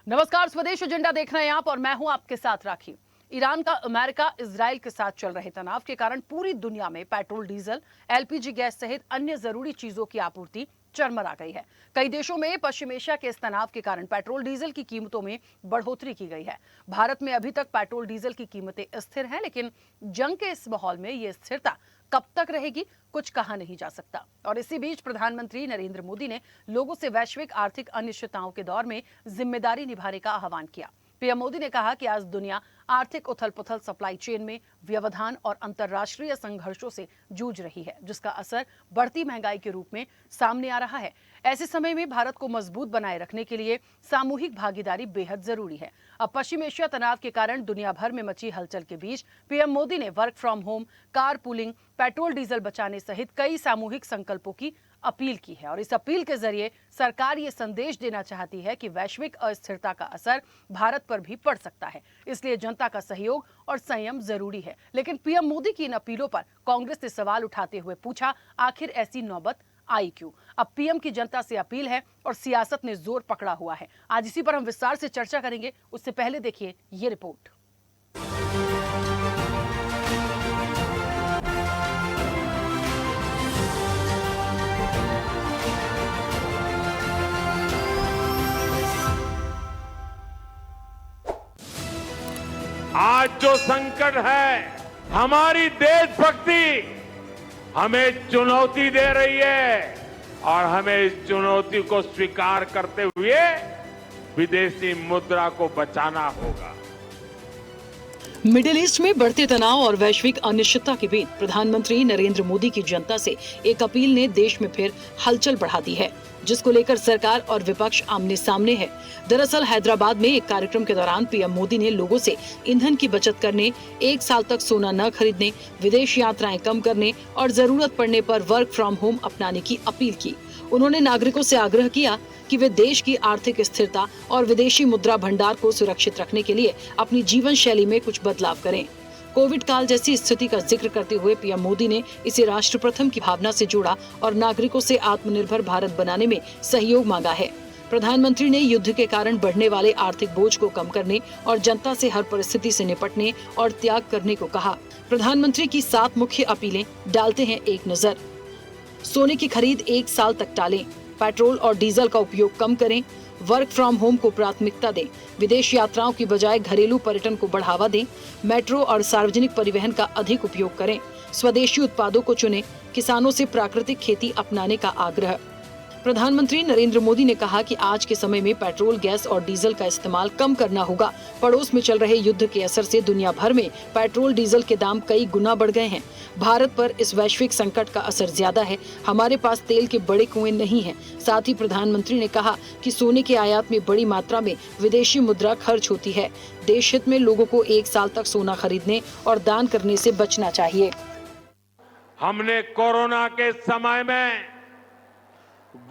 नमस्कार, स्वदेश एजेंडा देख रहे हैं आप और मैं हूं आपके साथ राखी। ईरान का अमेरिका इजराइल के साथ चल रहे तनाव के कारण पूरी दुनिया में पेट्रोल, डीजल, एलपीजी गैस सहित अन्य जरूरी चीजों की आपूर्ति चरमरा गई है। कई देशों में पश्चिम एशिया के इस तनाव के कारण पेट्रोल डीजल की कीमतों में बढ़ोतरी की गई है। भारत में अभी तक पेट्रोल डीजल की कीमतें स्थिर हैं, लेकिन जंग के इस माहौल में ये स्थिरता कब तक रहेगी, कुछ कहा नहीं जा सकता। और इसी बीच प्रधानमंत्री नरेंद्र मोदी ने लोगों से वैश्विक आर्थिक अनिश्चितताओं के दौर में जिम्मेदारी निभाने का आह्वान किया। पीएम मोदी ने कहा कि आज दुनिया आर्थिक उथल-पुथल, सप्लाई चेन में व्यवधान और अंतर्राष्ट्रीय संघर्षों से जूझ रही है, जिसका असर बढ़ती महंगाई के रूप में सामने आ रहा है। ऐसे समय में भारत को मजबूत बनाए रखने के लिए सामूहिक भागीदारी बेहद जरूरी है। अब पश्चिम एशिया तनाव के कारण दुनिया भर में मची हलचल के बीच पीएम मोदी ने work from home, car pooling, petrol diesel बचाने सहित कई सामूहिक संकल्पों की अपील की है। और इस अपील के जरिए सरकार ये संदेश देना चाहती है कि वैश्विक अस्थिरता का असर भारत पर भी पड़ सकता है, इसलिए जनता का सहयोग और संयम जरूरी है। लेकिन पीएम मोदी की इन अपीलों पर कांग्रेस ने सवाल उठाते हुए पूछा, आखिर ऐसी नौबत आई क्यों? अब पीएम की जनता से अपील है और सियासत ने जोर पकड़ा हुआ है। आज इसी पर हम विस्तार से चर्चा करेंगे। उससे पहले देखिए ये रिपोर्ट। आज जो संकट है, हमारी देशभक्ति हमें चुनौती दे रही है और हमें इस चुनौती को स्वीकार करते हुए विदेशी मुद्रा को बचाना होगा। मिडिल ईस्ट में बढ़ते तनाव और वैश्विक अनिश्चितता के बीच प्रधानमंत्री नरेंद्र मोदी की जनता से एक अपील ने देश में फिर हलचल बढ़ा दी है, जिसको लेकर सरकार और विपक्ष आमने सामने है। दरअसल हैदराबाद में एक कार्यक्रम के दौरान पीएम मोदी ने लोगों से ईंधन की बचत करने, एक साल तक सोना न खरीदने, विदेश यात्राएं कम करने और जरूरत पड़ने पर वर्क फ्रॉम होम अपनाने की अपील की। उन्होंने नागरिकों से आग्रह किया कि वे देश की आर्थिक स्थिरता और विदेशी मुद्रा भंडार को सुरक्षित रखने के लिए अपनी जीवन शैली में कुछ बदलाव करें। कोविड काल जैसी स्थिति का जिक्र करते हुए पीएम मोदी ने इसे राष्ट्र प्रथम की भावना से जोड़ा और नागरिकों से आत्मनिर्भर भारत बनाने में सहयोग मांगा है। प्रधानमंत्री ने युद्ध के कारण बढ़ने वाले आर्थिक बोझ को कम करने और जनता से हर परिस्थिति से निपटने और त्याग करने को कहा। प्रधानमंत्री की 7 मुख्य अपीलें डालते हैं एक नजर। सोने की खरीद 1 साल तक टालें, पेट्रोल और डीजल का उपयोग कम करें, वर्क फ्रॉम होम को प्राथमिकता दें, विदेश यात्राओं की बजाय घरेलू पर्यटन को बढ़ावा दें, मेट्रो और सार्वजनिक परिवहन का अधिक उपयोग करें, स्वदेशी उत्पादों को चुनें, किसानों से प्राकृतिक खेती अपनाने का आग्रह। प्रधानमंत्री नरेंद्र मोदी ने कहा कि आज के समय में पेट्रोल, गैस और डीजल का इस्तेमाल कम करना होगा। पड़ोस में चल रहे युद्ध के असर से दुनिया भर में पेट्रोल, डीजल के दाम कई गुना बढ़ गए हैं। भारत पर इस वैश्विक संकट का असर ज्यादा है। हमारे पास तेल के बड़े कुएं नहीं हैं। साथ ही प्रधानमंत्री ने कहा कि सोने के आयात में बड़ी मात्रा में विदेशी मुद्रा खर्च होती है। देश हित में लोगों को 1 साल तक सोना खरीदने और दान करने से बचना चाहिए। हमने कोरोना के समय में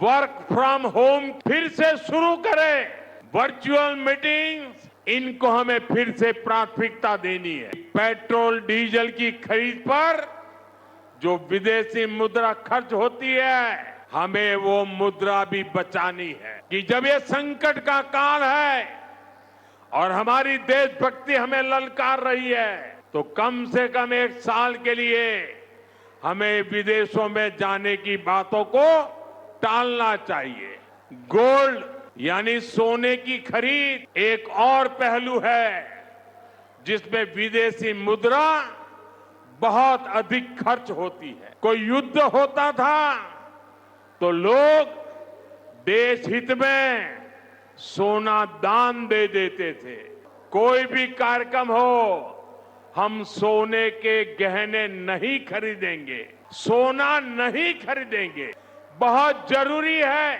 वर्क फ्रॉम होम फिर से शुरू करें। वर्चुअल मीटिंग्स, इनको हमें फिर से प्राथमिकता देनी है। पेट्रोल, डीजल की खरीद पर जो विदेशी मुद्रा खर्च होती है, हमें वो मुद्रा भी बचानी है कि जब ये संकट का काल है और हमारी देशभक्ति हमें ललकार रही है, तो कम से कम 1 साल के लिए हमें विदेशों में जाने की बातों को टालना चाहिए। गोल्ड यानी सोने की खरीद एक और पहलू है जिसमें विदेशी मुद्रा बहुत अधिक खर्च होती है। कोई युद्ध होता था तो लोग देश हित में सोना दान दे देते थे। कोई भी कार्यक्रम हो, हम सोने के गहने नहीं खरीदेंगे, सोना नहीं खरीदेंगे। बहुत जरूरी है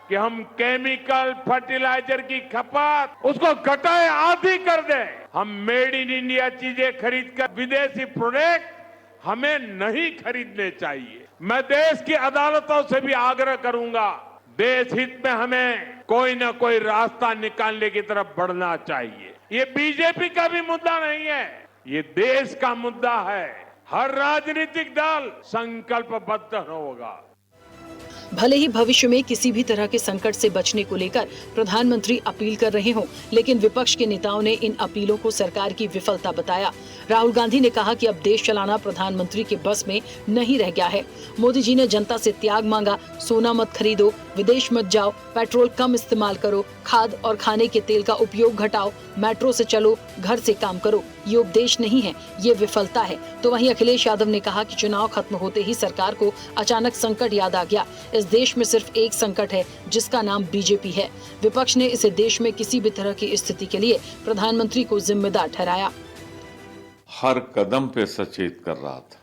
कि हम केमिकल फर्टिलाइजर की खपत उसको घटाएं, आधी कर दें। हम मेड इन इंडिया चीजें खरीदकर विदेशी प्रोडक्ट हमें नहीं खरीदने चाहिए। मैं देश की अदालतों से भी आग्रह करूंगा, देश हित में हमें कोई ना कोई रास्ता निकालने की तरफ बढ़ना चाहिए। ये बीजेपी का भी मुद्दा नहीं है, ये देश का मुद्दा है। हर राजनीतिक दल संकल्पबद्ध होगा। भले ही भविष्य में किसी भी तरह के संकट से बचने को लेकर प्रधानमंत्री अपील कर रहे हों, लेकिन विपक्ष के नेताओं ने इन अपीलों को सरकार की विफलता बताया। राहुल गांधी ने कहा कि अब देश चलाना प्रधानमंत्री के बस में नहीं रह गया है। मोदी जी ने जनता से त्याग मांगा, सोना मत खरीदो, विदेश मत जाओ, पेट्रोल कम इस्तेमाल करो, खाद और खाने के तेल का उपयोग घटाओ, मेट्रो से चलो, घर से काम करो। ये उपदेश नहीं है, ये विफलता है। तो वहीं अखिलेश यादव ने कहा कि चुनाव खत्म होते ही सरकार को अचानक संकट याद आ गया। इस देश में सिर्फ एक संकट है जिसका नाम बीजेपी है। विपक्ष ने इसे देश में किसी भी तरह की स्थिति के लिए प्रधानमंत्री को जिम्मेदार ठहराया। हर कदम पे सचेत कर रहा था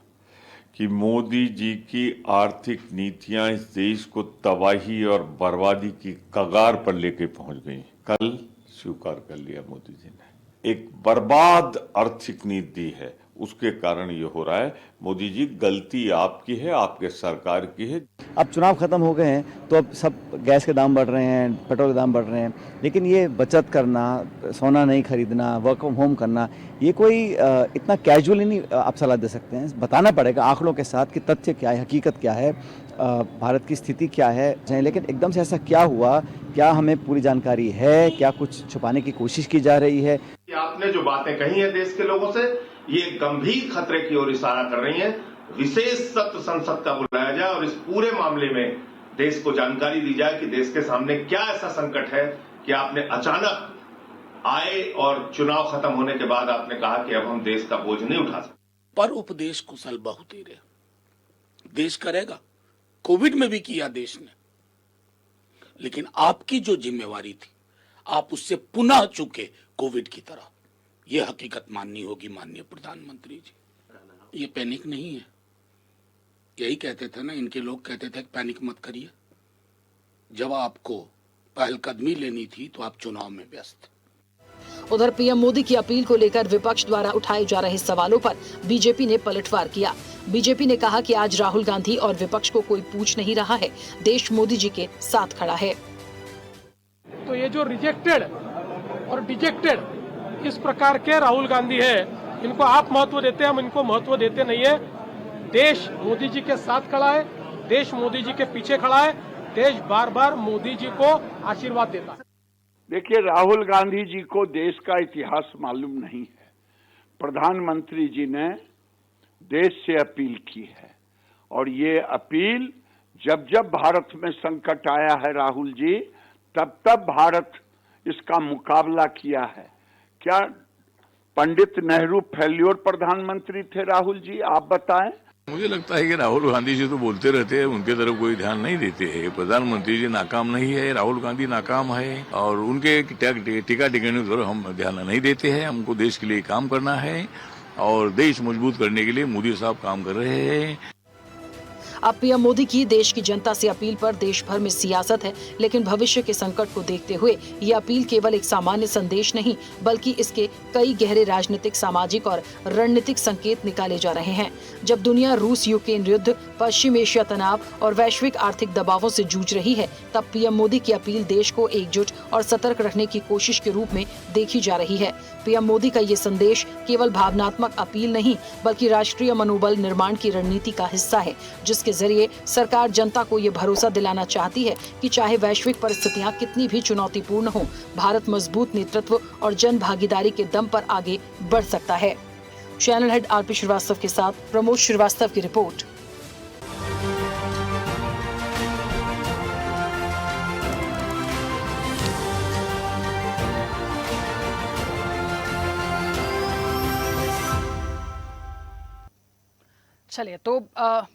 कि मोदी जी की आर्थिक नीतियां इस देश को तबाही और बर्बादी की कगार पर लेके पहुंच गई। कल स्वीकार कर लिया मोदी जी ने, एक बर्बाद आर्थिक नीति है, उसके कारण ये हो रहा है। मोदी जी, गलती आपकी है, आपके सरकार की है। अब चुनाव खत्म हो गए हैं तो अब सब गैस के दाम बढ़ रहे हैं, पेट्रोल के दाम बढ़ रहे हैं, लेकिन ये बचत करना, सोना नहीं खरीदना, वर्क फ्रॉम होम करना, ये कोई इतना कैजुअली नहीं आप सलाह दे सकते हैं। बताना पड़ेगा आंकड़ों के साथ कि तथ्य क्या है, हकीकत क्या है, भारत की स्थिति क्या है। लेकिन एकदम से ऐसा क्या हुआ, क्या हमें पूरी जानकारी है, क्या कुछ छुपाने की कोशिश की जा रही है? आपने जो बातें कही हैं देश के लोगों से, ये गंभीर खतरे की ओर इशारा कर रही हैं। विशेष सत्र संसद का बुलाया जाए और इस पूरे मामले में देश को जानकारी दी जाए कि देश के सामने क्या ऐसा संकट है कि आपने अचानक आए और चुनाव खत्म होने के बाद आपने कहा कि अब हम देश का बोझ नहीं उठा सकते। पर उपदेश कुशल बहुत ही रहे, देश करेगा। कोविड में भी किया देश ने, लेकिन आपकी जो जिम्मेवारी थी आप उससे पुनः चुके कोविड की तरह। यह हकीकत माननी होगी माननीय प्रधानमंत्री जी। ये पैनिक नहीं है, यही कहते थे ना, इनके लोग कहते थे पैनिक मत करिए। जब आपको पहलकदमी लेनी थी तो आप चुनाव में व्यस्त। उधर पीएम मोदी की अपील को लेकर विपक्ष द्वारा उठाए जा रहे सवालों पर बीजेपी ने पलटवार किया। बीजेपी ने कहा कि आज राहुल गांधी और विपक्ष को कोई पूछ नहीं रहा है, देश मोदी जी के साथ खड़ा है। तो ये जो रिजेक्टेड और डिजेक्टेड इस प्रकार के राहुल गांधी है, इनको आप महत्व देते हैं, हम इनको महत्व देते नहीं है। देश मोदी जी के साथ खड़ा है, देश मोदी जी के पीछे खड़ा है, देश बार बार मोदी जी को आशीर्वाद देता है। देखिए, राहुल गांधी जी को देश का इतिहास मालूम नहीं है। प्रधानमंत्री जी ने देश से अपील की है और ये अपील जब जब भारत में संकट आया है राहुल जी, तब तब भारत इसका मुकाबला किया है। क्या पंडित नेहरू फेल्योर प्रधानमंत्री थे राहुल जी? आप बताएं। मुझे लगता है कि राहुल गांधी जी तो बोलते रहते हैं, उनके तरफ कोई ध्यान नहीं देते हैं। प्रधानमंत्री जी नाकाम नहीं है, राहुल गांधी नाकाम है और उनके टीका टिप्पणी पर हम ध्यान नहीं देते हैं। हमको देश के लिए काम करना है और देश मजबूत करने के लिए मोदी साहब काम कर रहे हैं। अब पीएम मोदी की देश की जनता से अपील पर देश भर में सियासत है, लेकिन भविष्य के संकट को देखते हुए ये अपील केवल एक सामान्य संदेश नहीं, बल्कि इसके कई गहरे राजनीतिक, सामाजिक और रणनीतिक संकेत निकाले जा रहे हैं। जब दुनिया रूस यूक्रेन युद्ध, पश्चिम एशिया तनाव और वैश्विक आर्थिक दबावों से जूझ रही है, तब पीएम मोदी की अपील देश को एकजुट और सतर्क रखने की कोशिश के रूप में देखी जा रही है। पीएम मोदी का ये संदेश केवल भावनात्मक अपील नहीं, बल्कि राष्ट्रीय मनोबल निर्माण की रणनीति का हिस्सा है, जिसके जरिए सरकार जनता को ये भरोसा दिलाना चाहती है कि चाहे वैश्विक परिस्थितियां कितनी भी चुनौतीपूर्ण हों, भारत मजबूत नेतृत्व और जन भागीदारी के दम पर आगे बढ़ सकता है। चैनल हेड आरपी श्रीवास्तव के साथ प्रमोद श्रीवास्तव की रिपोर्ट। चलिए, तो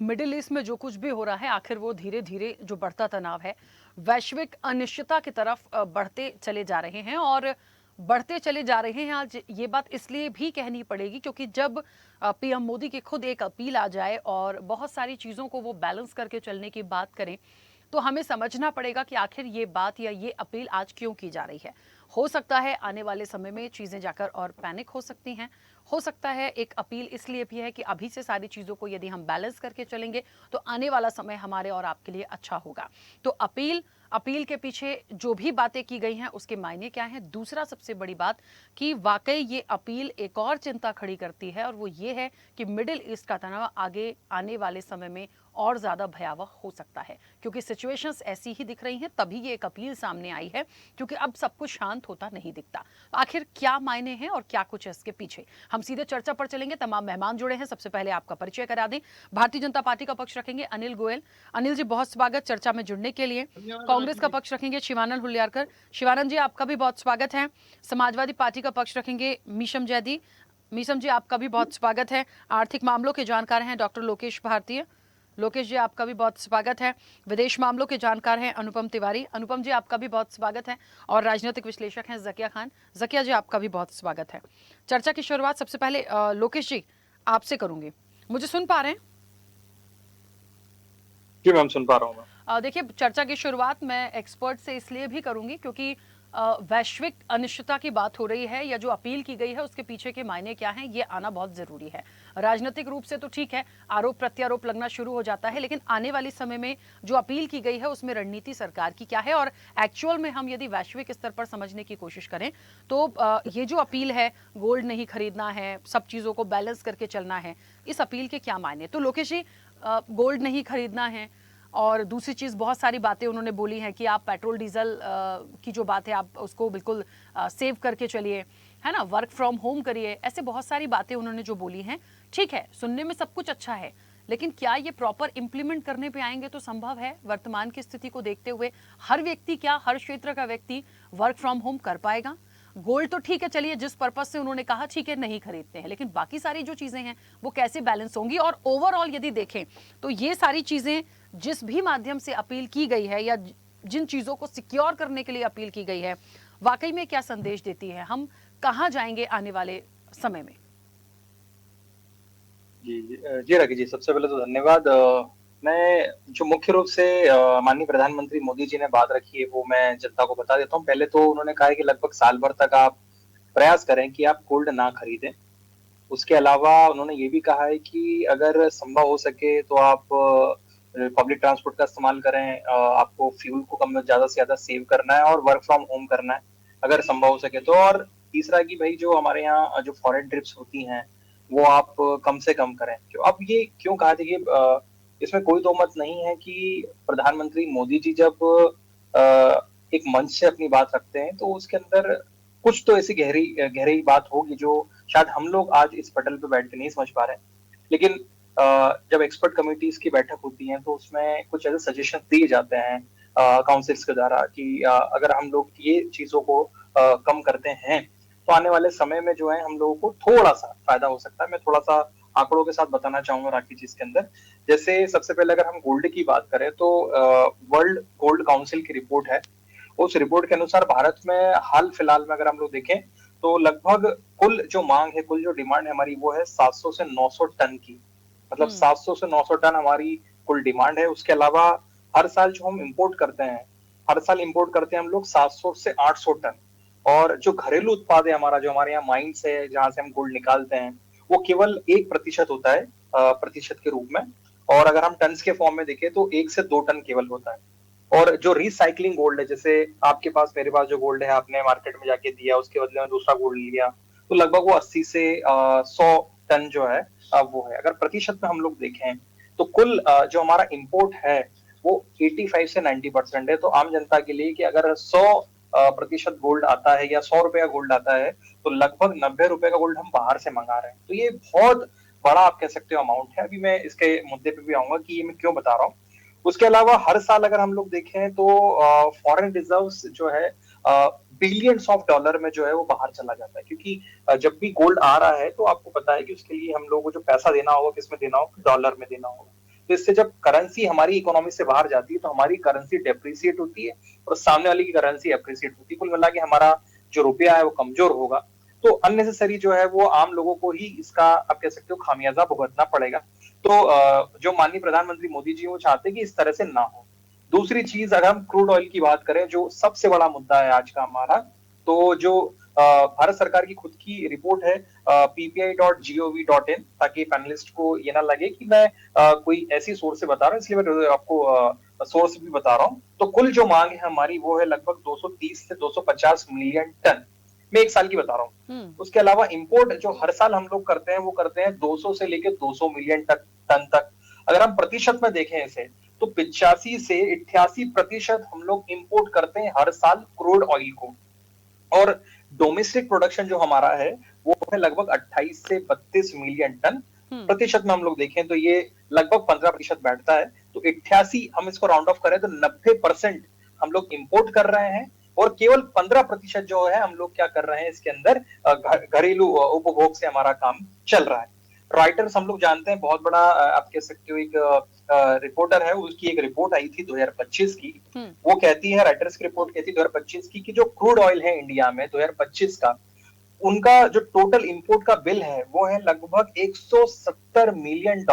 मिडिल ईस्ट में जो कुछ भी हो रहा है, आखिर वो धीरे धीरे जो बढ़ता तनाव है, वैश्विक अनिश्चितता की तरफ बढ़ते चले जा रहे हैं और बढ़ते चले जा रहे हैं। आज ये बात इसलिए भी कहनी पड़ेगी क्योंकि जब पीएम मोदी की खुद एक अपील आ जाए और बहुत सारी चीज़ों को वो बैलेंस करके चलने की बात करें, तो हमें समझना पड़ेगा कि आखिर ये बात या ये अपील आज क्यों की जा रही है। हो सकता है आने वाले समय में चीज़ें जाकर और पैनिक हो सकती हैं। हो सकता है एक अपील इसलिए भी है कि अभी से सारी चीज़ों को यदि हम बैलेंस करके चलेंगे तो आने वाला समय हमारे और आपके लिए अच्छा होगा। तो अपील के पीछे जो भी बातें की गई हैं उसके मायने क्या हैं। दूसरा सबसे बड़ी बात कि वाकई ये अपील एक और चिंता खड़ी करती है और वो ये है कि मिडिल ईस्ट का तनाव आगे आने वाले समय में और ज्यादा भयावह हो सकता है, क्योंकि सिचुएशंस ऐसी ही दिख रही हैं। तभी ये एक अपील सामने आई है, क्योंकि अब सब कुछ शांत होता नहीं दिखता। आखिर क्या मायने हैं और क्या कुछ है इसके पीछे, हम सीधे चर्चा पर चलेंगे। तमाम मेहमान जुड़े हैं। सबसे पहले आपका परिचय करा दें। भारतीय जनता पार्टी का पक्ष रखेंगे अनिल गोयल। अनिल जी, बहुत स्वागत चर्चा में जुड़ने के लिए। कांग्रेस का पक्ष रखेंगे शिवानंद हुलियारकर। शिवानंद जी, आपका भी बहुत स्वागत है। समाजवादी पार्टी का पक्ष रखेंगे मीशम जैदी। मीशम जी, आपका भी बहुत स्वागत है। आर्थिक मामलों के जानकार हैं डॉक्टर लोकेश भारतीय। लोकेश जी, आपका भी बहुत स्वागत है। विदेश मामलों के जानकार हैं अनुपम तिवारी। अनुपम जी, आपका भी बहुत स्वागत है। और राजनीतिक विश्लेषक हैं जकिया खान। जकिया जी, आपका भी बहुत स्वागत है। चर्चा की शुरुआत सबसे पहले लोकेश जी आपसे करूंगी। मुझे सुन पा रहे हैं? जी मैम, सुन पा रहा हूँ मैं। देखिए, चर्चा की शुरुआत मैं एक्सपर्ट से इसलिए भी करूंगी क्योंकि वैश्विक अनिश्चितता की बात हो रही है, या जो अपील की गई है उसके पीछे के मायने क्या हैं, ये आना बहुत जरूरी है। राजनीतिक रूप से तो ठीक है, आरोप प्रत्यारोप लगना शुरू हो जाता है, लेकिन आने वाले समय में जो अपील की गई है उसमें रणनीति सरकार की क्या है, और एक्चुअल में हम यदि वैश्विक स्तर पर समझने की कोशिश करें तो ये जो अपील है, गोल्ड नहीं खरीदना है, सब चीजों को बैलेंस करके चलना है, इस अपील के क्या मायने? तो लोकेश जी, गोल्ड नहीं खरीदना है, और दूसरी चीज़ बहुत सारी बातें उन्होंने बोली हैं कि आप पेट्रोल डीजल की जो बात है आप उसको बिल्कुल सेव करके चलिए, है ना, वर्क फ्रॉम होम करिए, ऐसे बहुत सारी बातें उन्होंने जो बोली हैं। ठीक है, सुनने में सब कुछ अच्छा है, लेकिन क्या ये प्रॉपर इम्प्लीमेंट करने पे आएंगे तो संभव है? वर्तमान की स्थिति को देखते हुए हर व्यक्ति, क्या हर क्षेत्र का व्यक्ति वर्क फ्रॉम होम कर पाएगा? गोल्ड तो ठीक है, चलिए जिस पर्पज से उन्होंने कहा ठीक है नहीं खरीदते हैं, लेकिन बाकी सारी जो चीजें हैं वो कैसे बैलेंस होंगी? और ओवरऑल यदि देखें तो ये सारी चीजें जिस भी माध्यम से अपील की गई है, या जिन चीजों को सिक्योर करने के लिए अपील की गई है, वाकई में क्या संदेश देती है? हम कहां जाएंगे आने वाले समय में? जी राखी जी, सबसे पहले तो धन्यवाद। मैं जो मुख्य रूप से माननीय प्रधानमंत्री मोदी जी ने बात रखी है वो मैं जनता को बता देता हूँ। पहले तो उन्होंने कहा है कि लगभग साल भर तक आप प्रयास करें कि आप गोल्ड ना खरीदें। उसके अलावा उन्होंने ये भी कहा है कि अगर संभव हो सके तो आप पब्लिक ट्रांसपोर्ट का इस्तेमाल करें, आपको फ्यूल को कम ज्यादा से ज्यादा सेव करना है और वर्क फ्रॉम होम करना है अगर संभव हो सके तो। और तीसरा कि भाई जो हमारे यहाँ जो फॉरेन ट्रिप्स होती हैं वो आप कम से कम करें। जो अब ये क्यों कहा, देखिए इसमें कोई दो मत नहीं है कि प्रधानमंत्री मोदी जी जब एक मंच से अपनी बात रखते हैं तो उसके अंदर कुछ तो ऐसी गहरी बात होगी जो शायद हम लोग आज इस पटल पे बैठ के नहीं समझ पा रहे हैं। लेकिन जब एक्सपर्ट कमिटीज की बैठक होती है तो उसमें कुछ ऐसे सजेशन दिए जाते हैं काउंसिल्स के द्वारा कि अगर हम लोग ये चीजों को कम करते हैं तो आने वाले समय में जो है हम लोगों को थोड़ा सा फायदा हो सकता है। मैं थोड़ा सा आंकड़ों के साथ बताना चाहूंगा राखी जी इसके अंदर। जैसे सबसे पहले अगर हम गोल्ड की बात करें तो वर्ल्ड गोल्ड काउंसिल की रिपोर्ट है। उस रिपोर्ट के अनुसार भारत में हाल फिलहाल में अगर हम लोग देखें तो लगभग कुल जो मांग है, कुल जो डिमांड है हमारी वो है 700 से 900 टन की। मतलब 700 से 900 टन हमारी कुल डिमांड है। उसके अलावा हर साल जो हम इंपोर्ट करते हैं, हर साल इंपोर्ट करते हैं हम लोग 700 से 800 टन। और जो घरेलू उत्पाद है हमारा, जो हमारे यहाँ माइंस है जहां से हम गोल्ड निकालते हैं, वो केवल 1% होता है प्रतिशत के रूप में। और अगर हम टन के फॉर्म में देखें तो 1 से 2 टन केवल होता है। और जो रिसाइकलिंग गोल्ड है, जैसे आपके पास मेरे पास जो गोल्ड है आपने मार्केट में जाके दिया, उसके बदले में दूसरा गोल्ड लिया, तो लगभग वो 80 से 100 टन जो है वो है। अगर प्रतिशत में हम लोग देखें तो कुल जो हमारा इंपोर्ट है वो 85 से 90% है। तो आम जनता के लिए कि अगर 100% गोल्ड आता है या 100 रुपए का गोल्ड आता है तो लगभग 90 रुपए का गोल्ड हम बाहर से मंगा रहे हैं। तो ये बहुत बड़ा आप कह सकते हो अमाउंट है। अभी मैं इसके मुद्दे पे भी आऊंगा कि ये मैं क्यों बता रहा हूँ। उसके अलावा हर साल अगर हम लोग देखें तो फॉरेन रिजर्व्स जो है बिलियंस ऑफ डॉलर में जो है वो बाहर चला जाता है। क्योंकि जब भी गोल्ड आ रहा है तो आपको पता है कि उसके लिए हम लोगों को जो पैसा देना होगा किस में देना होगा, डॉलर में देना होगा। तो इससे जब करेंसी हमारी इकोनॉमी से बाहर जाती है तो हमारी करेंसी डेप्रिसिएट होती है और सामने वाले की करेंसी एप्रिसिएट होती है। कुल मिला के हमारा जो रुपया है वो कमजोर होगा। तो अननेसेसरी जो है वो आम लोगों को ही इसका आप कह सकते हो खामियाजा भुगतना पड़ेगा। तो जो माननीय प्रधानमंत्री मोदी जी वो चाहते हैं कि इस तरह से ना हो। दूसरी चीज अगर हम क्रूड ऑयल की बात करें जो सबसे बड़ा मुद्दा है आज का हमारा, तो जो भारत सरकार की खुद की रिपोर्ट है ppi.gov.in, ताकि पैनलिस्ट को ये ना लगे कि मैं कोई ऐसी सोर्स से बता रहा हूँ, इसलिए मैं आपको सोर्स भी बता रहा हूँ। तो कुल जो मांग है हमारी वो है लगभग 230 से 250 मिलियन टन। मैं एक साल की बता रहा हूँ। उसके अलावा इंपोर्ट जो हर साल हम लोग करते हैं वो करते हैं 200 से लेकर 200 मिलियन टन तक। अगर हम प्रतिशत में देखें इसे तो 85 से 88% हम लोग इंपोर्ट करते हैं हर साल क्रूड ऑयल को, और डोमेस्टिक प्रोडक्शन जो हमारा है वो है लगभग 28 से 32 मिलियन टन। प्रतिशत में हम लोग देखें तो ये लगभग 15% बैठता है। तो 88 हम इसको राउंड ऑफ करें तो 90% हम लोग इंपोर्ट कर रहे हैं, और केवल 15% जो है हम लोग क्या कर रहे हैं इसके अंदर घरेलू उपभोग से हमारा काम चल रहा है। रॉयटर्स हम लोग जानते हैं बहुत बड़ा आप कह सकते हो एक रिपोर्टर है, उसकी एक रिपोर्ट आई थी 2025 की। वो कहती है, रॉयटर्स की रिपोर्ट कहती है 2025 की कि जो क्रूड ऑयल है इंडिया में 2025 का, उनका जो टोटल इंपोर्ट का बिल है वो है लगभग $170 मिलियन।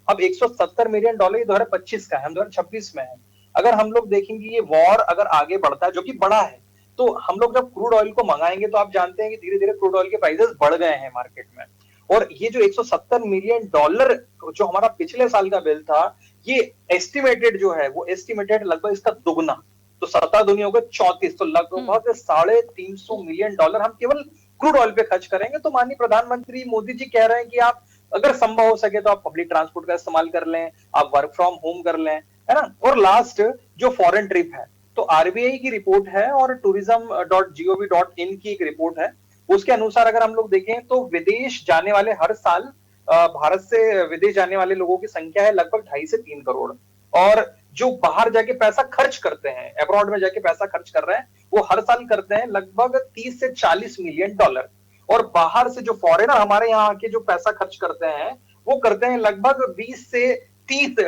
अब $170 मिलियन ये 2025 का है, हम 2026 में है। अगर हम लोग देखेंगे ये वॉर अगर आगे बढ़ता है, जो कि बड़ा है, तो हम लोग जब क्रूड ऑयल को मंगाएंगे तो आप जानते हैं कि धीरे धीरे क्रूड ऑयल के प्राइसेस बढ़ गए हैं मार्केट में, और ये जो $170 मिलियन जो हमारा पिछले साल का बिल था, ये एस्टिमेटेड जो है वो एस्टिमेटेड लगभग इसका दुगना, तो 17 दुनिया होगा 34, तो लगभग $350 मिलियन हम केवल क्रूड ऑयल पे खर्च करेंगे। तो माननीय प्रधानमंत्री मोदी जी कह रहे हैं कि आप अगर संभव हो सके तो आप पब्लिक ट्रांसपोर्ट का इस्तेमाल कर लें, आप वर्क फ्रॉम होम कर लें, है ना। और लास्ट जो फॉरेन ट्रिप है, तो आरबीआई की रिपोर्ट है और tourism.gov.in की एक रिपोर्ट है, उसके अनुसार अगर हम लोग देखें तो विदेश जाने वाले हर साल भारत से विदेश जाने वाले लोगों की संख्या है लगभग 2.5 से 3 करोड़, और जो बाहर जाके पैसा खर्च करते हैं, अब्रॉड में जाके पैसा खर्च कर रहे हैं, वो हर साल करते हैं लगभग $30 से 40 मिलियन। और बाहर से जो फॉरेनर हमारे यहाँ आके जो पैसा खर्च करते हैं वो करते हैं लगभग 20 से 30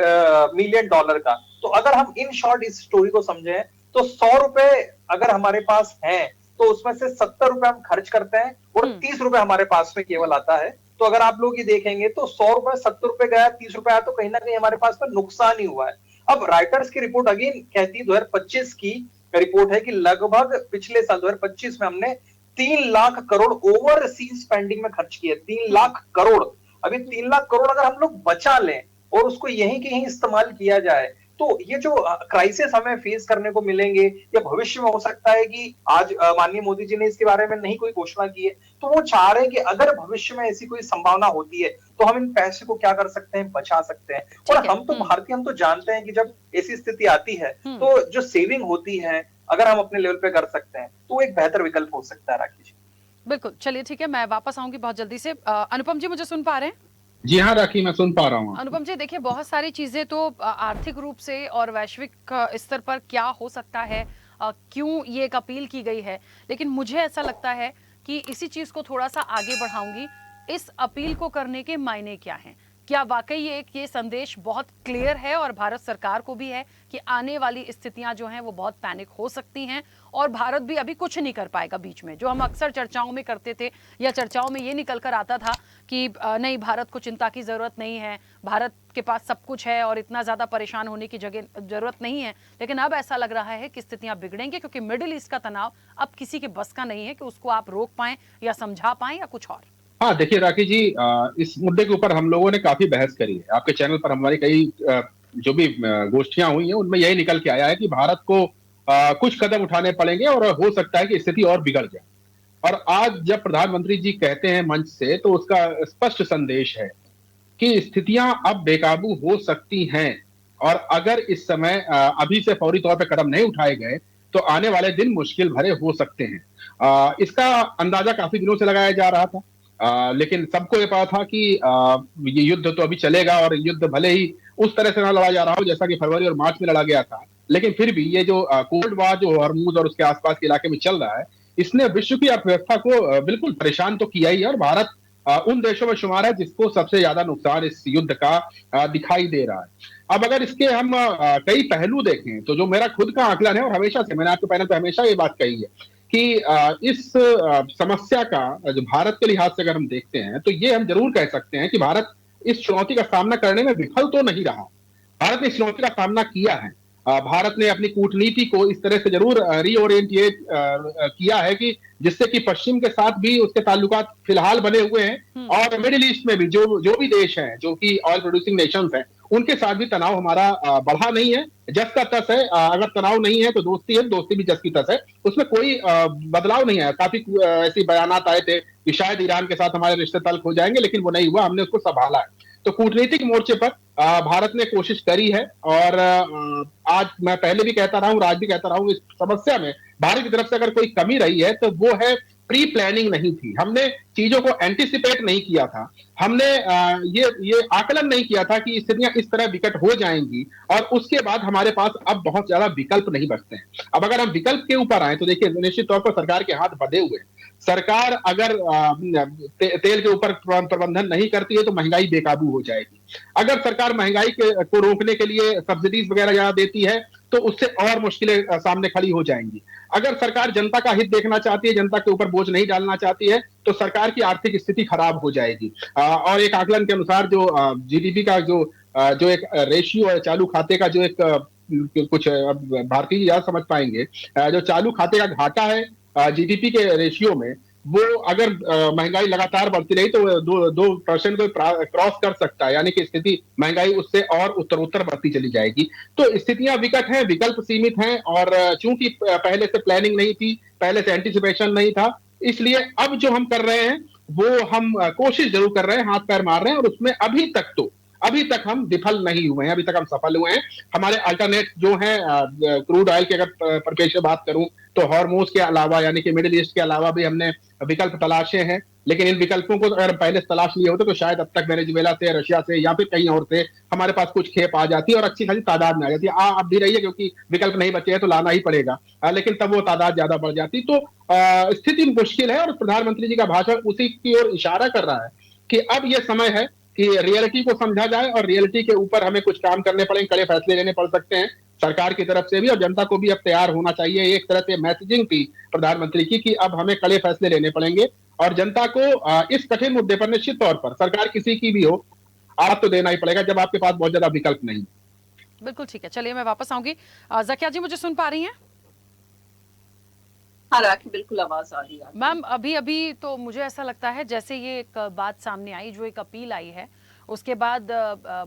मिलियन का। तो अगर हम इन शॉर्ट इस स्टोरी को समझें तो 100 रुपए अगर हमारे पास हैं तो उसमें से 70 रुपए हम खर्च करते हैं और 30 रुपए हमारे पास में केवल आता है। तो अगर आप लोग ये देखेंगे तो 100 रुपए 70 रुपए गया, 30 रुपए आया, तो कहीं ना कहीं हमारे पास में नुकसान ही हुआ है। अब राइटर्स की रिपोर्ट अगेन कहती है 2025 की रिपोर्ट है कि लगभग पिछले साल 2025 में हमने 3 लाख करोड़ ओवरसीज स्पेंडिंग में खर्च किए, 3 लाख करोड़। अभी 3 लाख करोड़ अगर हम लोग बचा लें और उसको यहीं के यहीं इस्तेमाल किया जाए तो ये जो क्राइसिस हमें फेस करने को मिलेंगे, या भविष्य में हो सकता है कि आज माननीय मोदी जी ने इसके बारे में नहीं कोई घोषणा की है, तो वो चाह रहे हैं कि अगर भविष्य में ऐसी कोई संभावना होती है तो हम इन पैसे को क्या कर सकते हैं, बचा सकते हैं। और हम तो भारतीय, हम तो जानते हैं कि जब ऐसी स्थिति आती है तो जो सेविंग होती है अगर हम अपने लेवल पे कर सकते हैं तो एक बेहतर विकल्प हो सकता है। राखी जी बिल्कुल, चलिए ठीक है, मैं वापस आऊंगी बहुत जल्दी से। अनुपम जी मुझे सुन पा रहे हैं? जी हाँ राखी, मैं सुन पा रहा हूँ। अनुपम जी देखिए, बहुत सारी चीजें तो आर्थिक रूप से और वैश्विक स्तर पर क्या हो सकता है, क्यों ये एक अपील की गई है, लेकिन मुझे ऐसा लगता है कि इसी चीज को थोड़ा सा आगे बढ़ाऊंगी। इस अपील को करने के मायने क्या हैं? क्या वाकई ये संदेश बहुत क्लियर है और भारत सरकार को भी है कि आने वाली स्थितियां जो हैं वो बहुत पैनिक हो सकती हैं और भारत भी अभी कुछ नहीं कर पाएगा बीच में, जो हम अक्सर चर्चाओं में करते थे या चर्चाओं में ये निकल कर आता था कि नहीं, भारत को चिंता की जरूरत नहीं है, भारत के पास सब कुछ है और इतना ज्यादा परेशान होने की जरूरत नहीं है। लेकिन अब ऐसा लग रहा है कि स्थितियां बिगड़ेंगी, क्योंकि मिडिल ईस्ट का तनाव अब किसी के बस का नहीं है कि उसको आप रोक पाएं या समझा पाएं या कुछ और। हाँ देखिए राखी जी, इस मुद्दे के ऊपर हम लोगों ने काफी बहस करी है। आपके चैनल पर हमारी कई जो भी गोष्ठियां हुई हैं उनमें यही निकल के आया है कि भारत को कुछ कदम उठाने पड़ेंगे और हो सकता है कि स्थिति और बिगड़ जाए। और आज जब प्रधानमंत्री जी कहते हैं मंच से, तो उसका स्पष्ट संदेश है कि स्थितियां अब बेकाबू हो सकती हैं, और अगर इस समय अभी से फौरी तौर पर कदम नहीं उठाए गए तो आने वाले दिन मुश्किल भरे हो सकते हैं। इसका अंदाजा काफी दिनों से लगाया जा रहा था, लेकिन सबको ये पता था कि ये युद्ध तो अभी चलेगा, और युद्ध भले ही उस तरह से ना लड़ा जा रहा हो जैसा कि फरवरी और मार्च में लड़ा गया था, लेकिन फिर भी ये जो कोल्ड वॉर जो हॉर्मुज और उसके आसपास के इलाके में चल रहा है, इसने विश्व की अर्थव्यवस्था को बिल्कुल परेशान तो किया ही है। और भारत उन देशों में शुमार है जिसको सबसे ज्यादा नुकसान इस युद्ध का दिखाई दे रहा है। अब अगर इसके हम कई पहलू देखें तो जो मेरा खुद का आकलन है, और हमेशा से मैंने आपके पैनल पे हमेशा ये बात कही है कि इस समस्या का जो भारत के लिहाज से अगर हम देखते हैं तो ये हम जरूर कह सकते हैं कि भारत इस चुनौती का सामना करने में विफल तो नहीं रहा। भारत ने इस चुनौती का सामना किया है। भारत ने अपनी कूटनीति को इस तरह से जरूर रीओरिएंटेट किया है कि जिससे कि पश्चिम के साथ भी उसके ताल्लुकात फिलहाल बने हुए हैं, और मिडिल ईस्ट में भी जो भी देश हैं जो कि ऑयल प्रोड्यूसिंग नेशंस हैं, उनके साथ भी तनाव हमारा बढ़ा नहीं है, जस का तस है। अगर तनाव नहीं है तो दोस्ती है, दोस्ती भी जस की तस है, उसमें कोई बदलाव नहीं आया। काफी ऐसी बयानात आए थे कि शायद ईरान के साथ हमारे रिश्ते तल्ख हो जाएंगे, लेकिन वो नहीं हुआ, हमने उसको संभाला है। तो कूटनीतिक मोर्चे पर भारत ने कोशिश करी है और आज मैं पहले भी कहता रहा हूं, आज भी कहता रहा हूं, इस समस्या में भारत की तरफ से अगर कोई कमी रही है तो वो है प्री प्लानिंग नहीं थी। हमने चीजों को एंटिसिपेट नहीं किया था, हमने ये आकलन नहीं किया था कि स्थितियां इस तरह विकट हो जाएंगी और उसके बाद हमारे पास अब बहुत ज्यादा विकल्प नहीं बचते हैं। अब अगर हम विकल्प के ऊपर आए तो देखिए, निश्चित तौर पर सरकार के हाथ बंधे हुए हैं। सरकार अगर तेल के ऊपर प्रबंधन नहीं करती है तो महंगाई बेकाबू हो जाएगी। अगर सरकार महंगाई को रोकने के लिए सब्सिडीज वगैरह ज्यादा देती है तो उससे और मुश्किलें सामने खड़ी हो जाएंगी। अगर सरकार जनता का हित देखना चाहती है, जनता के ऊपर बोझ नहीं डालना चाहती है, तो सरकार की आर्थिक स्थिति खराब हो जाएगी। और एक आकलन के अनुसार जो जीडीपी का जो एक रेशियो है, चालू खाते का जो एक कुछ भारतीय याद समझ पाएंगे, जो चालू खाते का घाटा है जीडीपी के रेशियो में, वो अगर महंगाई लगातार बढ़ती रही तो 2% को क्रॉस कर सकता है, यानी कि स्थिति महंगाई उससे और उत्तरोत्तर बढ़ती चली जाएगी। तो स्थितियां विकट हैं, विकल्प सीमित हैं और चूंकि पहले से प्लानिंग नहीं थी, पहले से एंटिसिपेशन नहीं था, इसलिए अब जो हम कर रहे हैं वो हम कोशिश जरूर कर रहे हैं, हाथ पैर मार रहे हैं और उसमें अभी तक हम विफल नहीं हुए हैं, अभी तक हम सफल हुए हैं। हमारे अल्टरनेट जो हैं, क्रूड ऑयल की अगर परिपेक्ष से बात करूं तो हॉर्मोज के अलावा, यानी कि मिडिल ईस्ट के अलावा भी हमने विकल्प तलाशे हैं, लेकिन इन विकल्पों को अगर पहले तलाश लिए होते तो शायद अब तक वेनेजुएला से, रशिया से या फिर कहीं और से हमारे पास कुछ खेप आ जाती और अच्छी खासी तादाद में आ जाती। अब भी रही है क्योंकि विकल्प नहीं बचे हैं तो लाना ही पड़ेगा, लेकिन तब वो तादाद ज्यादा बढ़ जाती। तो स्थिति मुश्किल है और प्रधानमंत्री जी का भाषण उसी की ओर इशारा कर रहा है कि अब ये समय है कि रियलिटी को समझा जाए और रियलिटी के ऊपर हमें कुछ काम करने पड़ेंगे, कड़े फैसले लेने पड़ सकते हैं सरकार की तरफ से भी, और जनता को भी अब तैयार होना चाहिए। एक तरह से मैसेजिंग थी प्रधानमंत्री की कि अब हमें कड़े फैसले लेने पड़ेंगे और जनता को इस कठिन मुद्दे पर निश्चित तौर पर, सरकार किसी की भी हो, आप तो देना ही पड़ेगा जब आपके पास बहुत ज्यादा विकल्प नहीं। बिल्कुल ठीक है, चलिए मैं वापस आऊंगी। ज़किया जी, मुझे सुन पा रही हैं? हाँ राखी, बिल्कुल आवाज आ रही है मैम। अभी तो मुझे ऐसा लगता है जैसे ये एक बात सामने आई, जो एक अपील आई है, उसके बाद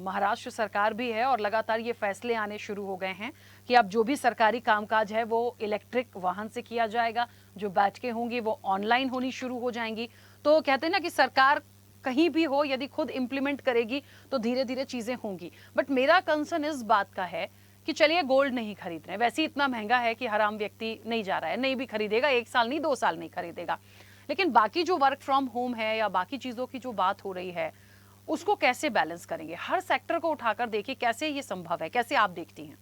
महाराष्ट्र सरकार भी है और लगातार ये फैसले आने शुरू हो गए हैं कि अब जो भी सरकारी कामकाज है वो इलेक्ट्रिक वाहन से किया जाएगा, जो बैठकें होंगी वो ऑनलाइन होनी शुरू हो जाएंगी। तो कहते हैं ना कि सरकार कहीं भी हो, यदि खुद इम्प्लीमेंट करेगी तो धीरे धीरे चीजें होंगी। बट मेरा कंसर्न इस बात का है कि चलिए गोल्ड नहीं खरीद रहे, वैसे ही इतना महंगा है कि हर आम व्यक्ति नहीं जा रहा है, नहीं भी खरीदेगा, 1 साल नहीं 2 साल नहीं खरीदेगा। लेकिन बाकी जो वर्क फ्रॉम होम है या बाकी चीजों की जो बात हो रही है, उसको कैसे बैलेंस करेंगे? हर सेक्टर को उठाकर देखिए, कैसे ये संभव है, कैसे आप देखती हैं?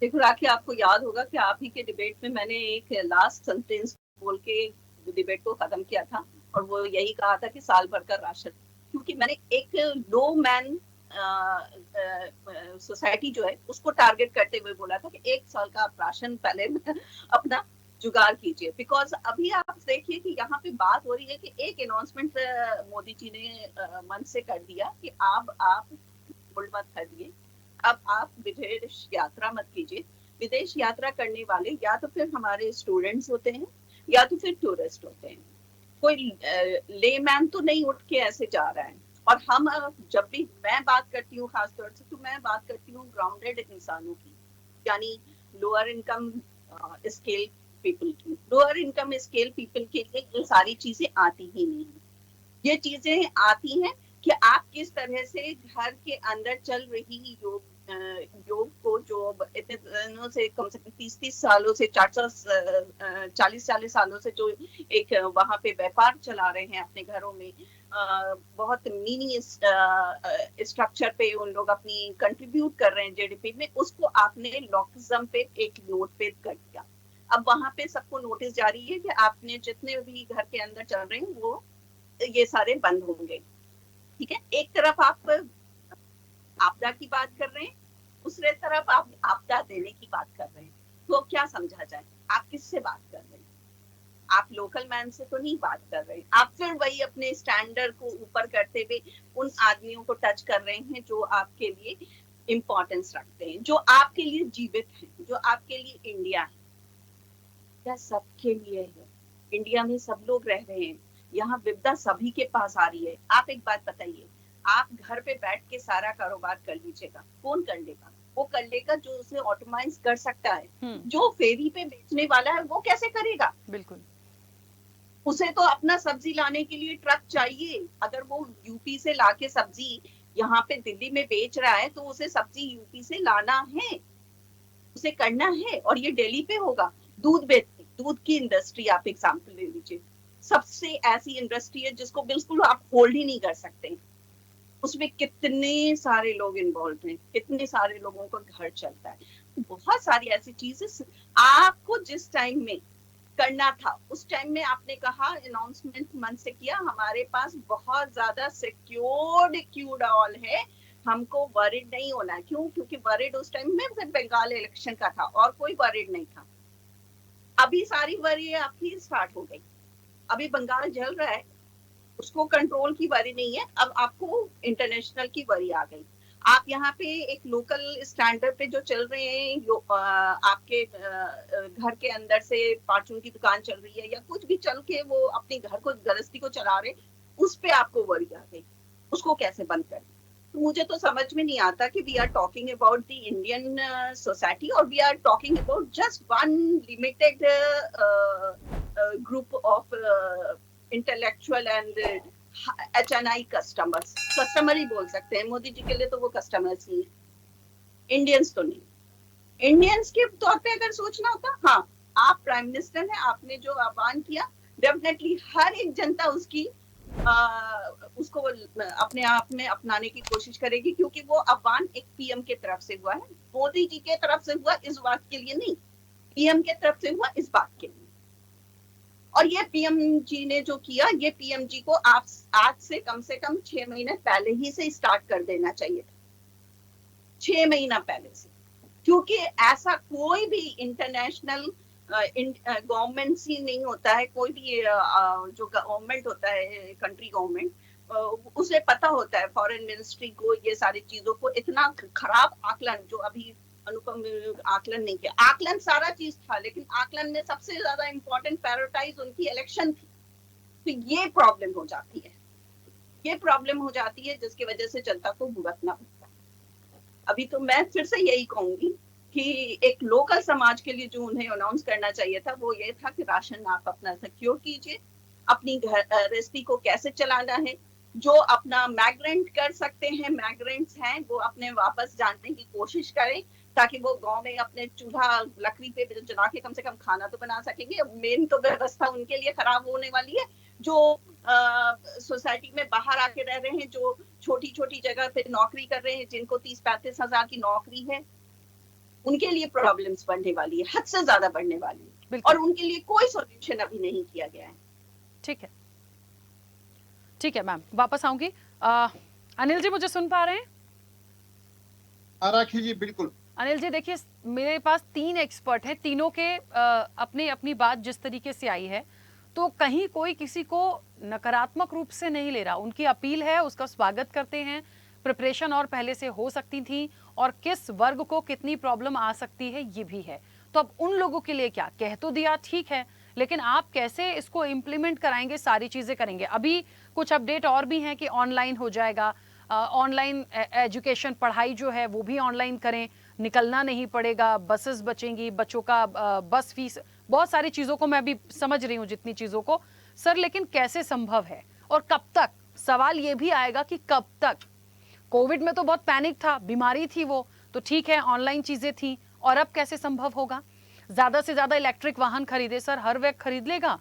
देखो राखी, आपको याद होगा कि आप ही के डिबेट में मैंने एक लास्ट सेंटेंस बोल के डिबेट को खत्म किया था और वो यही कहा था कि साल भर का राशन, क्योंकि मैंने एक लो मैन सोसाइटी जो है उसको टारगेट करते हुए बोला था कि 1 साल का आप राशन पहले अपना जुगाड़ कीजिए। बिकॉज अभी आप देखिए कि यहाँ पे बात हो रही है कि एक अनाउंसमेंट मोदी जी ने मन से कर दिया कि आप गोल्ड मत खरीदिए, अब आप विदेश यात्रा मत कीजिए। विदेश यात्रा करने वाले या तो फिर हमारे स्टूडेंट्स होते हैं या तो फिर टूरिस्ट होते हैं, कोई लेमैन तो नहीं उठ के ऐसे जा रहा है। और हम जब भी मैं बात करती हूँ खासतौर से, तो मैं बात करती हूँ ग्राउंडेड इंसानों की, यानी लोअर इनकम स्केल पीपल की। लोअर इनकम स्केल पीपल के लिए ये सारी चीजें आती ही नहीं है। ये चीजें आती हैं कि आप किस तरह से घर के अंदर चल रही योग को, जो इतने दिनों से कम से कम 30 सालों से 40 सालों से जो एक वहां पे व्यापार चला रहे हैं अपने घरों में, बहुत मिनी स्ट्रक्चर पे उन लोग अपनी कंट्रीब्यूट कर रहे हैं जीडीपी में, उसको आपने लॉकडाउन पे एक नोट पे कर दिया। अब वहां पे सबको नोटिस जारी है कि आपने जितने भी घर के अंदर चल रहे हैं वो ये सारे बंद होंगे। ठीक है, एक तरफ आप आपदा की बात कर रहे हैं, दूसरे तरफ आप आपदा देने की बात कर रहे हैं। तो क्या समझा जाए, आप किससे बात कर रहे हैं? आप लोकल मैन से तो नहीं बात कर रहे हैं, आप फिर वही अपने स्टैंडर्ड को ऊपर करते हुए उन आदमियों को टच कर रहे हैं जो आपके लिए इम्पोर्टेंस रखते हैं, जो आपके लिए जीवित हैं, जो आपके लिए इंडिया है। क्या सबके लिए है? इंडिया में सब लोग रह रहे हैं, यहाँ विपदा सभी के पास आ रही है। आप एक बात बताइए, आप घर पे बैठ के सारा कारोबार कर लीजिएगा, कौन कर लेगा? वो कर लेगा जो उसे ऑटोमाइज कर सकता है। जो फेरी पे बेचने वाला है वो कैसे करेगा? बिल्कुल, उसे तो अपना सब्जी लाने के लिए ट्रक चाहिए। अगर वो यूपी से लाके सब्जी यहाँ पे दिल्ली में बेच रहा है तो उसे सब्जी यूपी से लाना है, उसे करना है, और ये दिल्ली पे होगा। दूध की इंडस्ट्री आप एग्जांपल ले लीजिए, सबसे ऐसी इंडस्ट्री है जिसको बिल्कुल आप होल्ड ही नहीं कर सकते। उसमें कितने सारे लोग इन्वॉल्व हैं, कितने सारे लोगों का घर चलता है। बहुत सारी ऐसी चीजें आपको जिस टाइम में करना था उस टाइम में आपने कहा, अनाउंसमेंट मन से किया, हमारे पास बहुत ज्यादा सिक्योर्ड क्यूड ऑल है, हमको वरिड नहीं होना है। क्यों? क्योंकि वरिड उस टाइम में बंगाल इलेक्शन का था और कोई वरिड नहीं था। अभी सारी वरी आपकी स्टार्ट हो गई, अभी बंगाल जल रहा है, उसको कंट्रोल की वरी नहीं है, अब आपको इंटरनेशनल की वरी आ गई। आप यहाँ पे एक लोकल स्टैंडर्ड पे जो चल रहे हैं, आपके घर के अंदर से फार्चून की दुकान चल रही है या कुछ भी चल के वो अपने घर को गृहस्थी को चला रहे, उस पे आपको वरी आ गई, उसको कैसे बंद करें? तो मुझे तो समझ में नहीं आता कि we are talking about the Indian society और we are talking about just one limited group of intellectual and HNI customer ही बोल सकते हैं। मोदी जी के लिए तो वो कस्टमर्स ही हैं, इंडियंस तो नहीं। इंडियंस के तौर पे अगर सोचना होता, हाँ आप प्राइम मिनिस्टर हैं, आपने जो आह्वान किया, डेफिनेटली हर एक जनता उसको अपने आप में अपनाने की कोशिश करेगी, क्योंकि वो आह्वान एक पीएम के तरफ से हुआ है, मोदी जी के तरफ से हुआ इस बात के लिए नहीं, पीएम के तरफ से हुआ इस बात के लिए। और ये पीएम जी ने जो किया, ये पीएम जी को आप आज से कम 6 महीने पहले ही से स्टार्ट कर देना चाहिए था, 6 महीना पहले से, क्योंकि ऐसा कोई भी इंटरनेशनल गवर्नमेंट ही नहीं होता है, कोई भी जो गवर्नमेंट होता है, कंट्री गवर्नमेंट, उसे पता होता है फॉरेन मिनिस्ट्री को ये सारी चीजों को। इतना खराब आकलन जो अभी अनुपम आकलन नहीं किया, आकलन सारा चीज था, लेकिन आकलन में सबसे ज्यादा इंपॉर्टेंट प्रायोरिटाइज उनकी इलेक्शन थी। तो ये प्रॉब्लम हो जाती है, ये प्रॉब्लम हो जाती है जिसकी वजह से जनता को भुगतना पड़ता है। अभी तो मैं फिर से यही कहूंगी कि एक लोकल समाज के लिए जो उन्हें अनाउंस करना चाहिए था वो ये था कि राशन आप अपना सिक्योर कीजिए, अपनी गृहस्थी को कैसे चलाना है, जो अपना माइग्रेंट कर सकते हैं, माइग्रेंट्स हैं, वो अपने वापस जाने की कोशिश करें, ताकि वो गांव में अपने चूल्हा लकड़ी पे जला के कम से कम खाना तो बना सकेंगे। मेन तो व्यवस्था उनके लिए खराब होने वाली है जो सोसाइटी में बाहर आके रह रहे हैं, जो छोटी छोटी जगह पे नौकरी कर रहे हैं, जिनको 30-35 हजार की नौकरी है, उनके लिए प्रॉब्लम्स बढ़ने वाली है, हद से ज्यादा बढ़ने वाली है, और उनके लिए कोई सॉल्यूशन अभी नहीं किया गया है। ठीक है मैम, वापस आऊंगी। अनिल जी मुझे सुन पा रहे हैं? राखी जी बिल्कुल। अनिल जी देखिए, मेरे पास 3 एक्सपर्ट हैं, तीनों के अपनी अपनी बात जिस तरीके से आई है, तो कहीं कोई किसी को नकारात्मक रूप से नहीं ले रहा, उनकी अपील है, उसका स्वागत करते हैं। प्रिपरेशन और पहले से हो सकती थी, और किस वर्ग को कितनी प्रॉब्लम आ सकती है ये भी है। तो अब उन लोगों के लिए क्या, कह तो दिया ठीक है, लेकिन आप कैसे इसको इम्प्लीमेंट कराएंगे, सारी चीजें करेंगे। अभी कुछ अपडेट और भी हैं कि ऑनलाइन हो जाएगा, ऑनलाइन एजुकेशन, पढ़ाई जो है वो भी ऑनलाइन करें, निकलना नहीं पड़ेगा, बसेस बचेंगी, बच्चों का बस फीस, बहुत सारी चीज़ों को मैं भी समझ रही हूँ, जितनी चीज़ों को सर, लेकिन कैसे संभव है और कब तक? सवाल ये भी आएगा कि कब तक। कोविड में तो बहुत पैनिक था, बीमारी थी वो तो ठीक है, ऑनलाइन चीज़ें थी, और अब कैसे संभव होगा? ज़्यादा से ज़्यादा इलेक्ट्रिक वाहन खरीदे सर, हर व्यक्ति खरीद लेगा।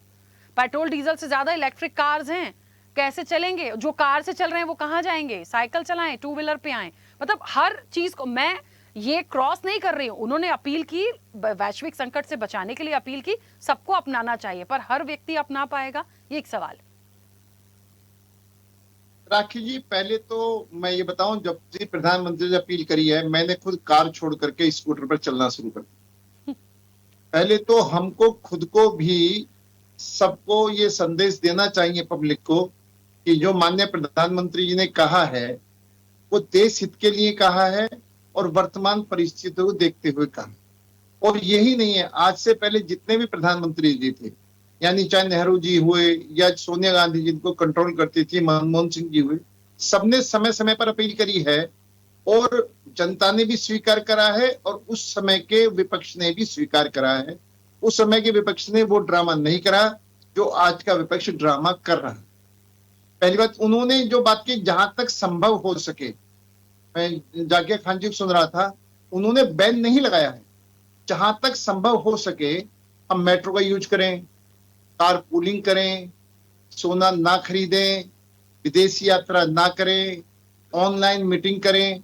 पेट्रोल डीजल से ज़्यादा इलेक्ट्रिक कार्स हैं, कैसे चलेंगे? जो कार से चल रहे हैं वो कहाँ जाएंगे? साइकिल चलाएं, 2 व्हीलर पे आएं। मतलब हर चीज़ को मैं ये क्रॉस नहीं कर रही हूँ, उन्होंने अपील की, वैश्विक संकट से बचाने के लिए अपील की, सबको अपनाना चाहिए, पर हर व्यक्ति अपना पाएगा, ये एक सवाल। राखी जी पहले तो मैं ये बताऊं, जब से प्रधानमंत्री ने अपील करी है, मैंने खुद कार छोड़ करके स्कूटर पर चलना शुरू कर दिया। पहले तो हमको खुद को भी, सबको ये संदेश देना चाहिए पब्लिक को कि जो माननीय प्रधानमंत्री जी ने कहा है वो देश हित के लिए कहा है और वर्तमान परिस्थितियों को देखते हुए कहा। और यही नहीं है, आज से पहले जितने भी प्रधानमंत्री जी थे, यानी चाहे नेहरू जी हुए या सोनिया गांधी जी को कंट्रोल करती थी, मनमोहन सिंह जी हुए, सबने समय समय पर अपील करी है और जनता ने भी स्वीकार करा है और उस समय के विपक्ष ने भी स्वीकार करा है। उस समय के विपक्ष ने वो ड्रामा नहीं करा जो आज का विपक्ष ड्रामा कर रहा है। पहली बात, उन्होंने जो बात की, जहां तक संभव हो सके मैं जाकिर खान जी को सुन रहा था, उन्होंने बैन नहीं लगाया है। जहां तक संभव हो सके हम मेट्रो का यूज करें, कार पूलिंग करें, सोना ना खरीदें, विदेशी यात्रा ना करें, ऑनलाइन मीटिंग करें,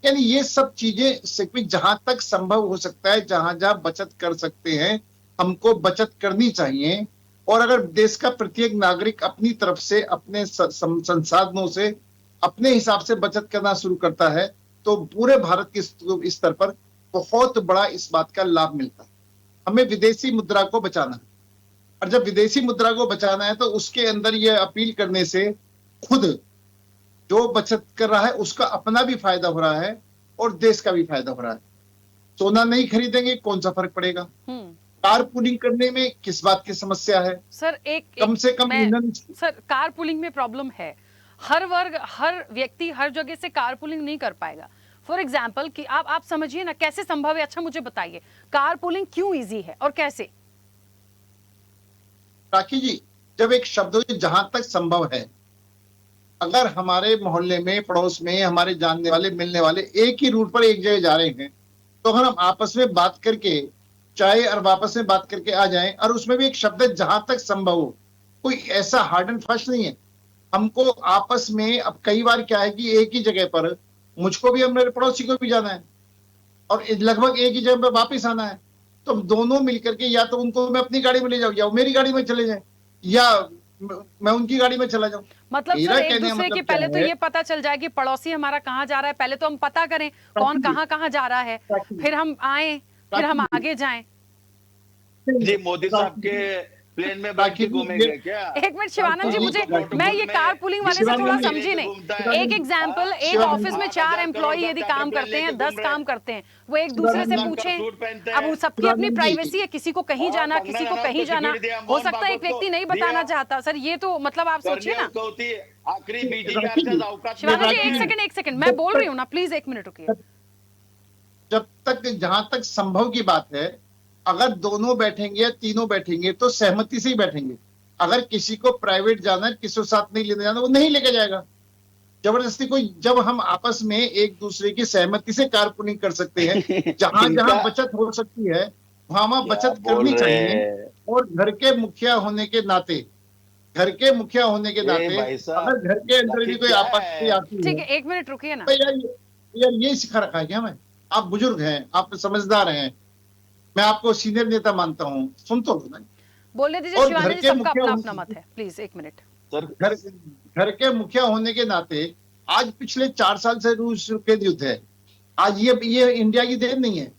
यानी ये सब चीजें जहां तक संभव हो सकता है, जहां जहां बचत कर सकते हैं हमको बचत करनी चाहिए। और अगर देश का प्रत्येक नागरिक अपनी तरफ से अपने संसाधनों से अपने हिसाब से बचत करना शुरू करता है तो पूरे भारत के स्तर पर बहुत बड़ा इस बात का लाभ मिलता है। हमें विदेशी मुद्रा को बचाना है, और जब विदेशी मुद्रा को बचाना है तो उसके अंदर यह अपील करने से खुद जो बचत कर रहा है उसका अपना भी फायदा हो रहा है और देश का भी फायदा हो रहा है। सोना नहीं खरीदेंगे कौन सा फर्क पड़ेगा? कार पुलिंग करने में किस बात की समस्या है? सर कम से कम ईंधन। सर कार पुलिंग में प्रॉब्लम है, हर वर्ग हर व्यक्ति हर जगह से कार पुलिंग नहीं कर पाएगा। फॉर एग्जाम्पल कि आप समझिए ना कैसे संभव है। अच्छा मुझे बताइए कार पुलिंग क्यों इजी है और कैसे? राखी जी, जब एक शब्द जहां तक संभव है, अगर हमारे मोहल्ले में पड़ोस में हमारे जानने वाले मिलने वाले एक ही रूट पर एक जगह जा रहे हैं तो अगर हम आपस में बात करके चाहे और वापस में बात करके आ जाएं, और उसमें भी एक शब्द है जहां तक संभव हो, कोई ऐसा हार्ड एंड फास्ट नहीं है। हमको आपस में अब कई बार क्या है कि एक ही जगह पर मुझको भी और मेरे पड़ोसी को भी जाना है और लगभग एक ही जगह पर वापस आना है, तो दोनों मिलकर के या तो उनको मैं अपनी गाड़ी में ले जाऊं या वो मेरी गाड़ी में चले जाए या मैं उनकी गाड़ी में चला जाऊं। मतलब सर एक दूसरे के पहले तो ये पता चल जाए कि पड़ोसी हमारा कहाँ जा रहा है, पहले तो हम पता करें कौन कहाँ जा रहा है, फिर हम आए, फिर हम आगे जाएं। जी मोदी साहब के प्लेन में बाकी घूमेंगे क्या? एक मिनट शिवानंद जी, मुझे मैं ये कार पुलिंग वाले से थोड़ा समझी नहीं। एक एग्जाम्पल, एक ऑफिस में 4 एम्प्लॉय यदि काम करते हैं, 10 काम करते हैं, वो एक दूसरे से पूछें, अब सबकी अपनी प्राइवेसी है, किसी को कहीं जाना, किसी को कहीं जाना, हो सकता है एक व्यक्ति नहीं बताना चाहता। सर ये तो मतलब आप सोचिए ना। शिवानंद जी एक सेकंड मैं बोल रही हूँ ना, प्लीज 1 मिनट रुकिए। जब तक जहां तक संभव की बात है, अगर दोनों बैठेंगे या तीनों बैठेंगे तो सहमति से ही बैठेंगे। अगर किसी को प्राइवेट जाना है, किसी को साथ नहीं लेने जाना, वो नहीं लेके जाएगा जबरदस्ती कोई। जब हम आपस में एक दूसरे की सहमति से कारपूलिंग कर सकते हैं, जहां जहां बचत हो सकती है वहां बचत करनी चाहिए। और घर के मुखिया होने के नाते अगर घर के अंदर भी कोई आपत्ति आती है, ठीक है 1 मिनट रुकिए ना। यार ये सिखा रखा है क्या हमें? आप बुजुर्ग हैं, आप समझदार हैं, मैं आपको सीनियर नेता मानता हूं, सुन तो लो ना। बोलने दीजिए शिवानी जी, सबका अपना अपना मत है, प्लीज 1 मिनट। घर के मुखिया होने के नाते आज पिछले 4 साल से रूस यूक्रेन युद्ध है। आज ये इंडिया की देन नहीं है।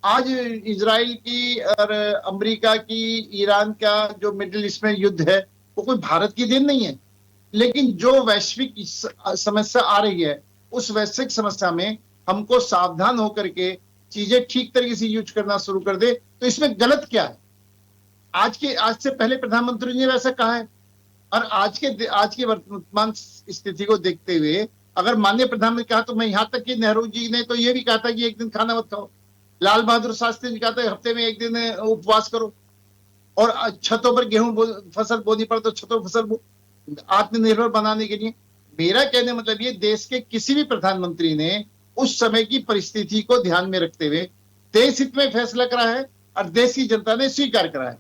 आज इजराइल की और अमेरिका की, ईरान का जो मिडिल ईस्ट में युद्ध है वो कोई भारत की देन नहीं है। लेकिन जो वैश्विक समस्या आ रही है, उस वैश्विक समस्या में हमको सावधान होकर के चीजें ठीक तरीके से यूज करना शुरू कर दे तो इसमें गलत क्या है? आज से पहले प्रधानमंत्री ने वैसा कहा है, और आज की वर्तमान स्थिति को देखते हुए अगर माननीय प्रधानमंत्री कहा तो मैं यहां तक कि नेहरू जी ने तो ये भी कहा था कि एक दिन खाना मत खाओ। लाल बहादुर शास्त्री जी कहा था हफ्ते में 1 दिन उपवास करो, और छतों पर गेहूं फसल बोनी पड़े तो छतों पर फसल आत्मनिर्भर बनाने के लिए। मेरा कहने मतलब ये, देश के किसी भी प्रधानमंत्री ने उस समय की परिस्थिति को ध्यान में रखते हुए देश हित में फैसला करा है और देश की जनता ने स्वीकार करा है।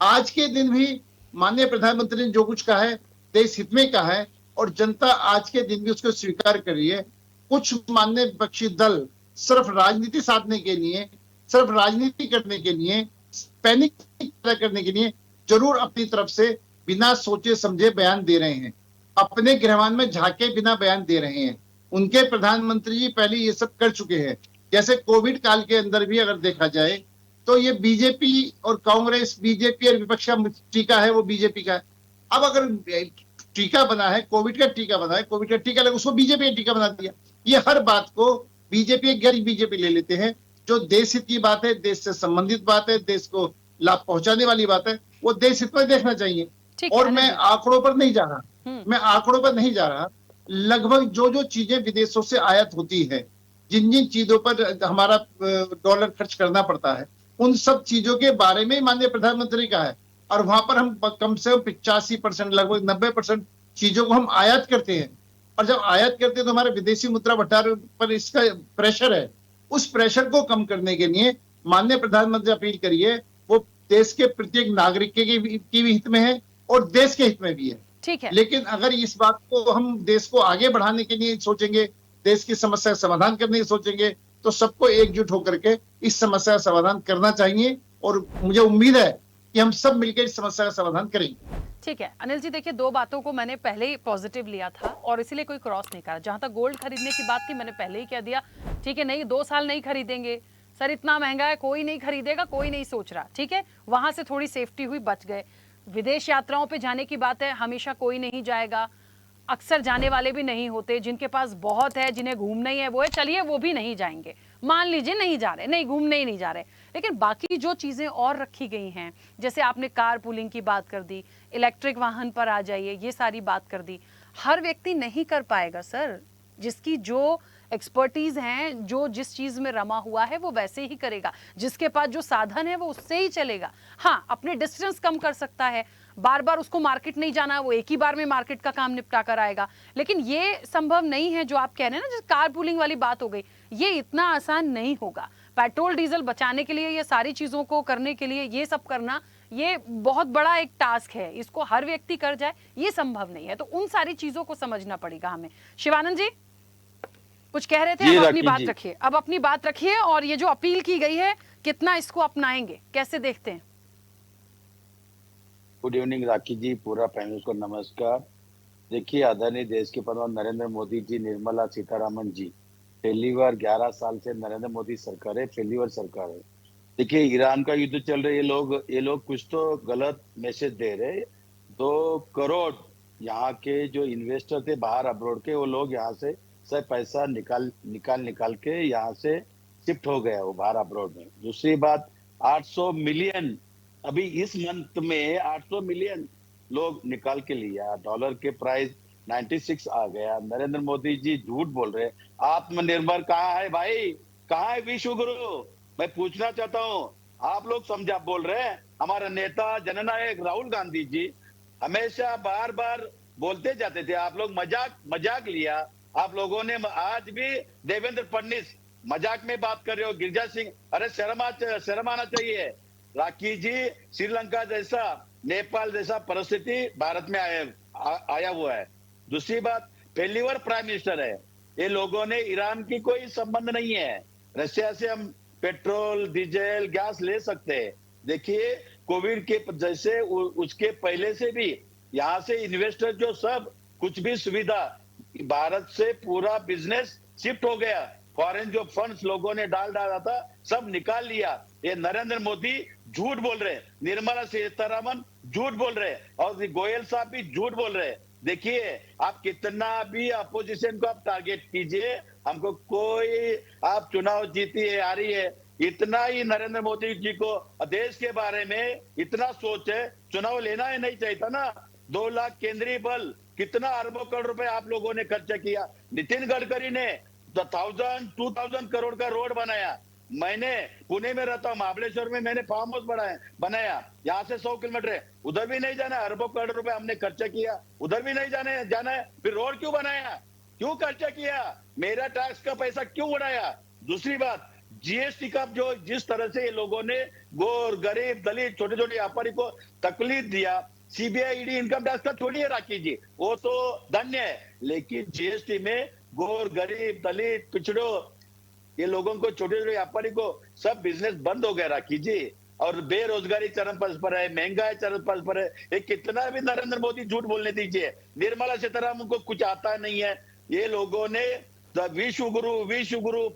आज के दिन भी माननीय प्रधानमंत्री ने जो कुछ कहा है देश हित में कहा है, और जनता आज के दिन भी उसको स्वीकार कर रही है। कुछ माननीय विपक्षी दल सिर्फ राजनीति साधने के लिए, सिर्फ राजनीति करने के लिए, पैनिक करने के लिए जरूर अपनी तरफ से बिना सोचे समझे बयान दे रहे हैं, अपने गृहवान में झांके बिना बयान दे रहे हैं। उनके प्रधानमंत्री जी पहले ये सब कर चुके हैं। जैसे कोविड काल के अंदर भी अगर देखा जाए तो ये बीजेपी और कांग्रेस, बीजेपी और विपक्ष का टीका है, वो बीजेपी का है। अब अगर टीका बना है, कोविड का टीका बना है, कोविड का टीका लगा, उसको बीजेपी का टीका बना दिया। ये हर बात को बीजेपी गैर बीजेपी ले लेते हैं। जो देश हित की बात है, देश से संबंधित बात है, देश को लाभ पहुंचाने वाली बात है, वो देश हित में देखना चाहिए। और मैं आंकड़ों पर नहीं जा रहा, लगभग जो चीजें विदेशों से आयात होती है, जिन चीजों पर हमारा डॉलर खर्च करना पड़ता है, उन सब चीजों के बारे में माननीय प्रधानमंत्री का है। और वहां पर हम कम से कम 85%, लगभग 90% चीजों को हम आयात करते हैं। और जब आयात करते हैं तो हमारे विदेशी मुद्रा भंडार पर इसका प्रेशर है। उस प्रेशर को कम करने के लिए माननीय प्रधानमंत्री अपील करिए, वो देश के प्रत्येक नागरिक की भी हित में है और देश के हित में भी है। ठीक है। लेकिन अगर इस बात को हम देश को आगे बढ़ाने के लिए सोचेंगे, देश की समस्या का समाधान करने की सोचेंगे, तो सबको एकजुट होकर के इस समस्या का समाधान करना चाहिए और मुझे उम्मीद है कि हम सब मिलकर इस समस्या का समाधान करेंगे। ठीक है अनिल जी, देखिए दो बातों को मैंने पहले ही पॉजिटिव लिया था और इसीलिए कोई क्रॉस नहीं करा। जहां तक गोल्ड खरीदने की बात थी मैंने पहले ही कह दिया, ठीक है नहीं 2 साल नहीं खरीदेंगे सर, इतना महंगा है, कोई नहीं खरीदेगा, कोई नहीं सोच रहा, ठीक है वहां से थोड़ी सेफ्टी हुई, बच गए। विदेश यात्राओं पे जाने की बात है, हमेशा कोई नहीं जाएगा, अक्सर जाने वाले भी नहीं होते, जिनके पास बहुत है, जिन्हें घूमना ही है वो है, चलिए वो भी नहीं जाएंगे, मान लीजिए नहीं जा रहे, नहीं घूमने ही नहीं जा रहे। लेकिन बाकी जो चीजें और रखी गई हैं, जैसे आपने कार पूलिंग की बात कर दी, इलेक्ट्रिक वाहन पर आ जाइए, ये सारी बात कर दी, हर व्यक्ति नहीं कर पाएगा सर। जिसकी जो एक्सपर्टीज हैं, जो जिस चीज में रमा हुआ है वो वैसे ही करेगा, जिसके पास जो साधन है वो उससे ही चलेगा। हाँ अपने डिस्टेंस कम कर सकता है, बार बार उसको मार्केट नहीं जाना, वो एक ही बार में मार्केट का काम निपटा कर आएगा। लेकिन ये संभव नहीं है जो आप कह रहे हैं ना, जैसे कार पूलिंग वाली बात हो गई, ये इतना आसान नहीं होगा। पेट्रोल डीजल बचाने के लिए, ये सारी चीजों को करने के लिए ये सब करना, ये बहुत बड़ा एक टास्क है, इसको हर व्यक्ति कर जाए ये संभव नहीं है। तो उन सारी चीजों को समझना पड़ेगा हमें। शिवानंद जी कुछ कह रहे थे, अब अपनी बात रखिए, अब अपनी बात रखिए। और ये जो अपील की गई है, कितना इसको अपनाएंगे, कैसे देखते हैं? गुड इवनिंग राखी जी, पूरा पैनल को नमस्कार। देखिए आदरणीय देश के प्रधानमंत्री नरेंद्र मोदी जी, निर्मला सीतारामन जी, पहली बार 11 साल से नरेंद्र मोदी सरकार है, पहली बार सरकार है। देखिए ईरान का युद्ध चल रहा है, ये लोग कुछ तो गलत मैसेज दे रहे। 2 करोड़ यहाँ के जो इन्वेस्टर थे बाहर अब्रोड के, वो लोग यहाँ से सब पैसा निकाल के यहाँ से शिफ्ट हो गया वो बाहर अब्रोड में। दूसरी बात 800 मिलियन अभी इस मंथ में 800 मिलियन लोग निकाल के लिया, डॉलर के प्राइस 96 आ गया। नरेंद्र मोदी जी झूठ बोल रहे। आत्मनिर्भर कहाँ है भाई, कहाँ है विश्व गुरु? मैं पूछना चाहता हूँ, आप लोग समझा बोल रहे हैं। हमारा नेता जननायक राहुल गांधी जी हमेशा बार बार बोलते जाते थे, आप लोग मजाक लिया। आप लोगों ने आज भी देवेंद्र फडणवीस मजाक में बात कर रहे हो, गिरिजा सिंह, अरे शर्म आना चाहिए। राखी जी श्रीलंका जैसा, नेपाल जैसा परिस्थिति भारत में आया हुआ है। दूसरी बात पहली बार प्राइम मिनिस्टर है। ये लोगों ने ईरान की कोई संबंध नहीं है, रशिया से हम पेट्रोल डीजल गैस ले सकते हैं। देखिए कोविड के जैसे उसके पहले से भी यहाँ से इन्वेस्टर जो सब कुछ भी सुविधा, भारत से पूरा बिजनेस शिफ्ट हो गया। फॉरेन जो फंड्स लोगों ने डाला था सब निकाल लिया। ये नरेंद्र मोदी झूठ बोल रहे, निर्मला सीतारामन झूठ बोल रहे और गोयल साहब भी झूठ बोल रहे। देखिए आप कितना भी अपोजिशन को आप टारगेट कीजिए, हमको कोई, आप चुनाव जीती है हारी है, इतना ही नरेंद्र मोदी जी को देश के बारे में इतना सोच है, चुनाव लेना ही नहीं चाहिए था ना। 2 लाख केंद्रीय बल, कितना अरबों करोड़ रुपए आप लोगों ने खर्चा किया। नितिन गडकरी ने 2000 करोड़ का रोड बनाया। मैंने पुणे में रहता हूँ, महाबलेश्वर में मैंने फार्म हाउस बनाया, यहाँ से 100 किलोमीटर है, उधर भी नहीं जाना है। अरबों करोड़ रुपए हमने खर्चा किया, उधर भी नहीं जाना है, फिर रोड क्यों बनाया, क्यों खर्चा किया, मेरा टैक्स का पैसा क्यों उड़ाया। दूसरी बात जीएसटी का जो जिस तरह से ये लोगों ने गोर गरीब दलित छोटे छोटे व्यापारी को तकलीफ दिया, सीबीआई ईडी इनकम टैक्स का छोड़िए राखी जी, वो तो धन्य है, लेकिन जीएसटी में गोर गरीब दलित पिछड़ो ये लोगों को, छोटे छोटे व्यापारी को सब बिजनेस बंद हो गया राखी जी। और बेरोजगारी चरम पर है, महंगाई चरम पर है। ये कितना भी नरेंद्र मोदी झूठ बोलने दीजिए, निर्मला सीतारामन को कुछ आता नहीं है। ये लोगों ने विश्व गुरु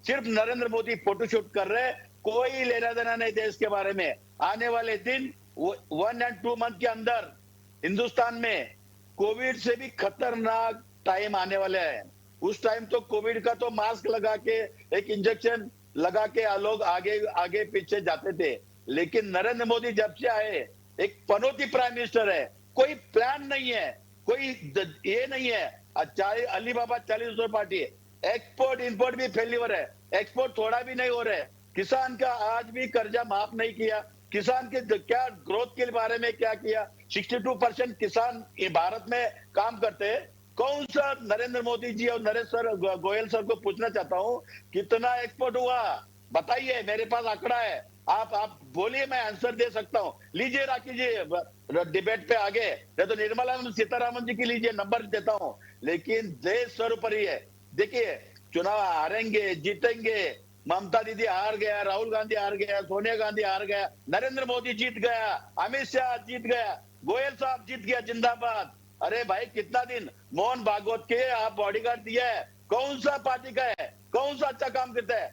सिर्फ नरेंद्र मोदी फोटोशूट कर रहे, कोई लेना देना नहीं देश के बारे में। आने वाले दिन 1 और 2 मंथ के अंदर हिंदुस्तान में कोविड से भी खतरनाक टाइम आने वाले हैं। उस टाइम तो कोविड का तो मास्क लगा के एक इंजेक्शन लगा के लोग आगे पीछे जाते थे, लेकिन नरेंद्र मोदी जब से आए एक पनौती प्राइम मिनिस्टर है, कोई प्लान नहीं है, कोई ये नहीं है। अलीबाबा 40 पार्टी है, एक्सपोर्ट इंपोर्ट भी फेल्यूर है, एक्सपोर्ट थोड़ा भी नहीं हो रहा है। किसान का आज भी कर्जा माफ नहीं किया, किसान के क्या ग्रोथ के बारे में क्या किया। 62% किसान भारत में काम करते हैं, कौन सा नरेंद्र मोदी जी और नरेश सर गोयल सर को पूछना चाहता हूं, कितना एक्सपोर्ट हुआ बताइए, मेरे पास आंकड़ा है। आप बोलिए, मैं आंसर दे सकता हूं। लीजिए राखी जी डिबेट पे आगे, नहीं तो निर्मला सीतारामन जी की लीजिए, नंबर देता हूं। लेकिन देश सर्वोपरि है। देखिए, चुनाव हारेंगे जीतेंगे, ममता दीदी हार गया, राहुल गांधी हार गया, सोनिया गांधी हार गया, नरेंद्र मोदी जीत गया, अमित शाह जीत गया, गोयल साहब जीत गया, जिंदाबाद। अरे भाई, कितना दिन मोहन भागवत के आप बॉडीगार्ड दिया है, कौन सा पार्टी का है, कौन सा अच्छा काम करता है?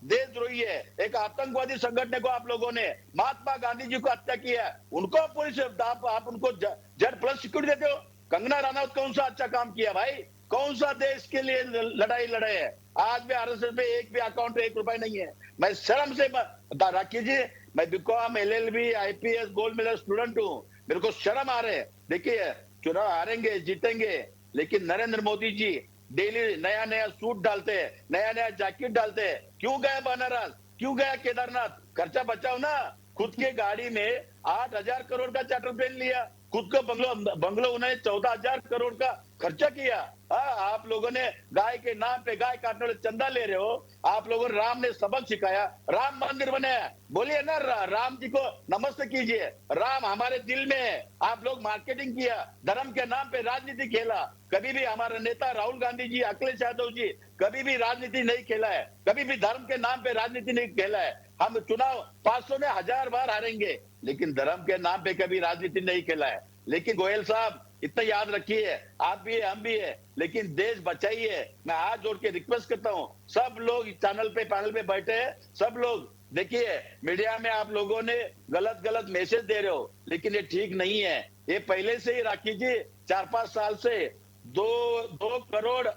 देशद्रोही है। एक आतंकवादी संगठन को आप लोगों ने, महात्मा गांधी जी को हत्या किया है, उनको पुलिस आप उनको जेड प्लस सिक्योरिटी देते हो। कंगना रनौत कौन सा अच्छा काम किया भाई? कौन सा देश के लिए लड़ाई लड़े है? आज भी आरएसएस में एक भी अकाउंट में 1 रुपया नहीं है। मैं शर्म से राखी जी, मैं BCom LLB IPS gold medal student हूँ, मेरे को शर्म आ रहे है। देखिए, चुनाव हारेंगे जीतेंगे, लेकिन नरेंद्र मोदी जी डेली नया नया सूट डालते हैं, नया नया जैकेट डालते हैं। क्यों गया बनारस, क्यों गया केदारनाथ? खर्चा बचाओ ना। खुद के गाड़ी में 8,000 करोड़ का चार्टर प्लेन लिया, खुद को बंगलो उन्होंने 14,000 करोड़ का खर्चा किया। आप लोगों ने गाय के नाम पे गाय काटने वाले चंदा ले रहे हो। आप लोगों ने, राम ने सबक सिखाया, राम मंदिर बनाया, बोलिए ना राम जी को नमस्ते कीजिए। राम हमारे दिल में है। आप लोग मार्केटिंग किया, धर्म के नाम पे राजनीति खेला। कभी भी हमारा नेता राहुल गांधी जी, अखिलेश यादव जी कभी भी राजनीति नहीं खेला है, कभी भी धर्म के नाम पे राजनीति नहीं खेला है। हम चुनाव 500 में 1000 बार हारेंगे, लेकिन धर्म के नाम पे कभी राजनीति नहीं खेला है। लेकिन गोयल साहब, इतना याद रखिए, आप भी है, हम भी है, लेकिन देश बचाइए। मैं हाथ जोड़ के रिक्वेस्ट करता हूँ, सब लोग चैनल पे पैनल पे बैठे हैं, सब लोग देखिए, मीडिया में आप लोगों ने गलत मैसेज दे रहे हो, लेकिन ये ठीक नहीं है। ये पहले से ही राखी जी 4-5 साल से 2 करोड़,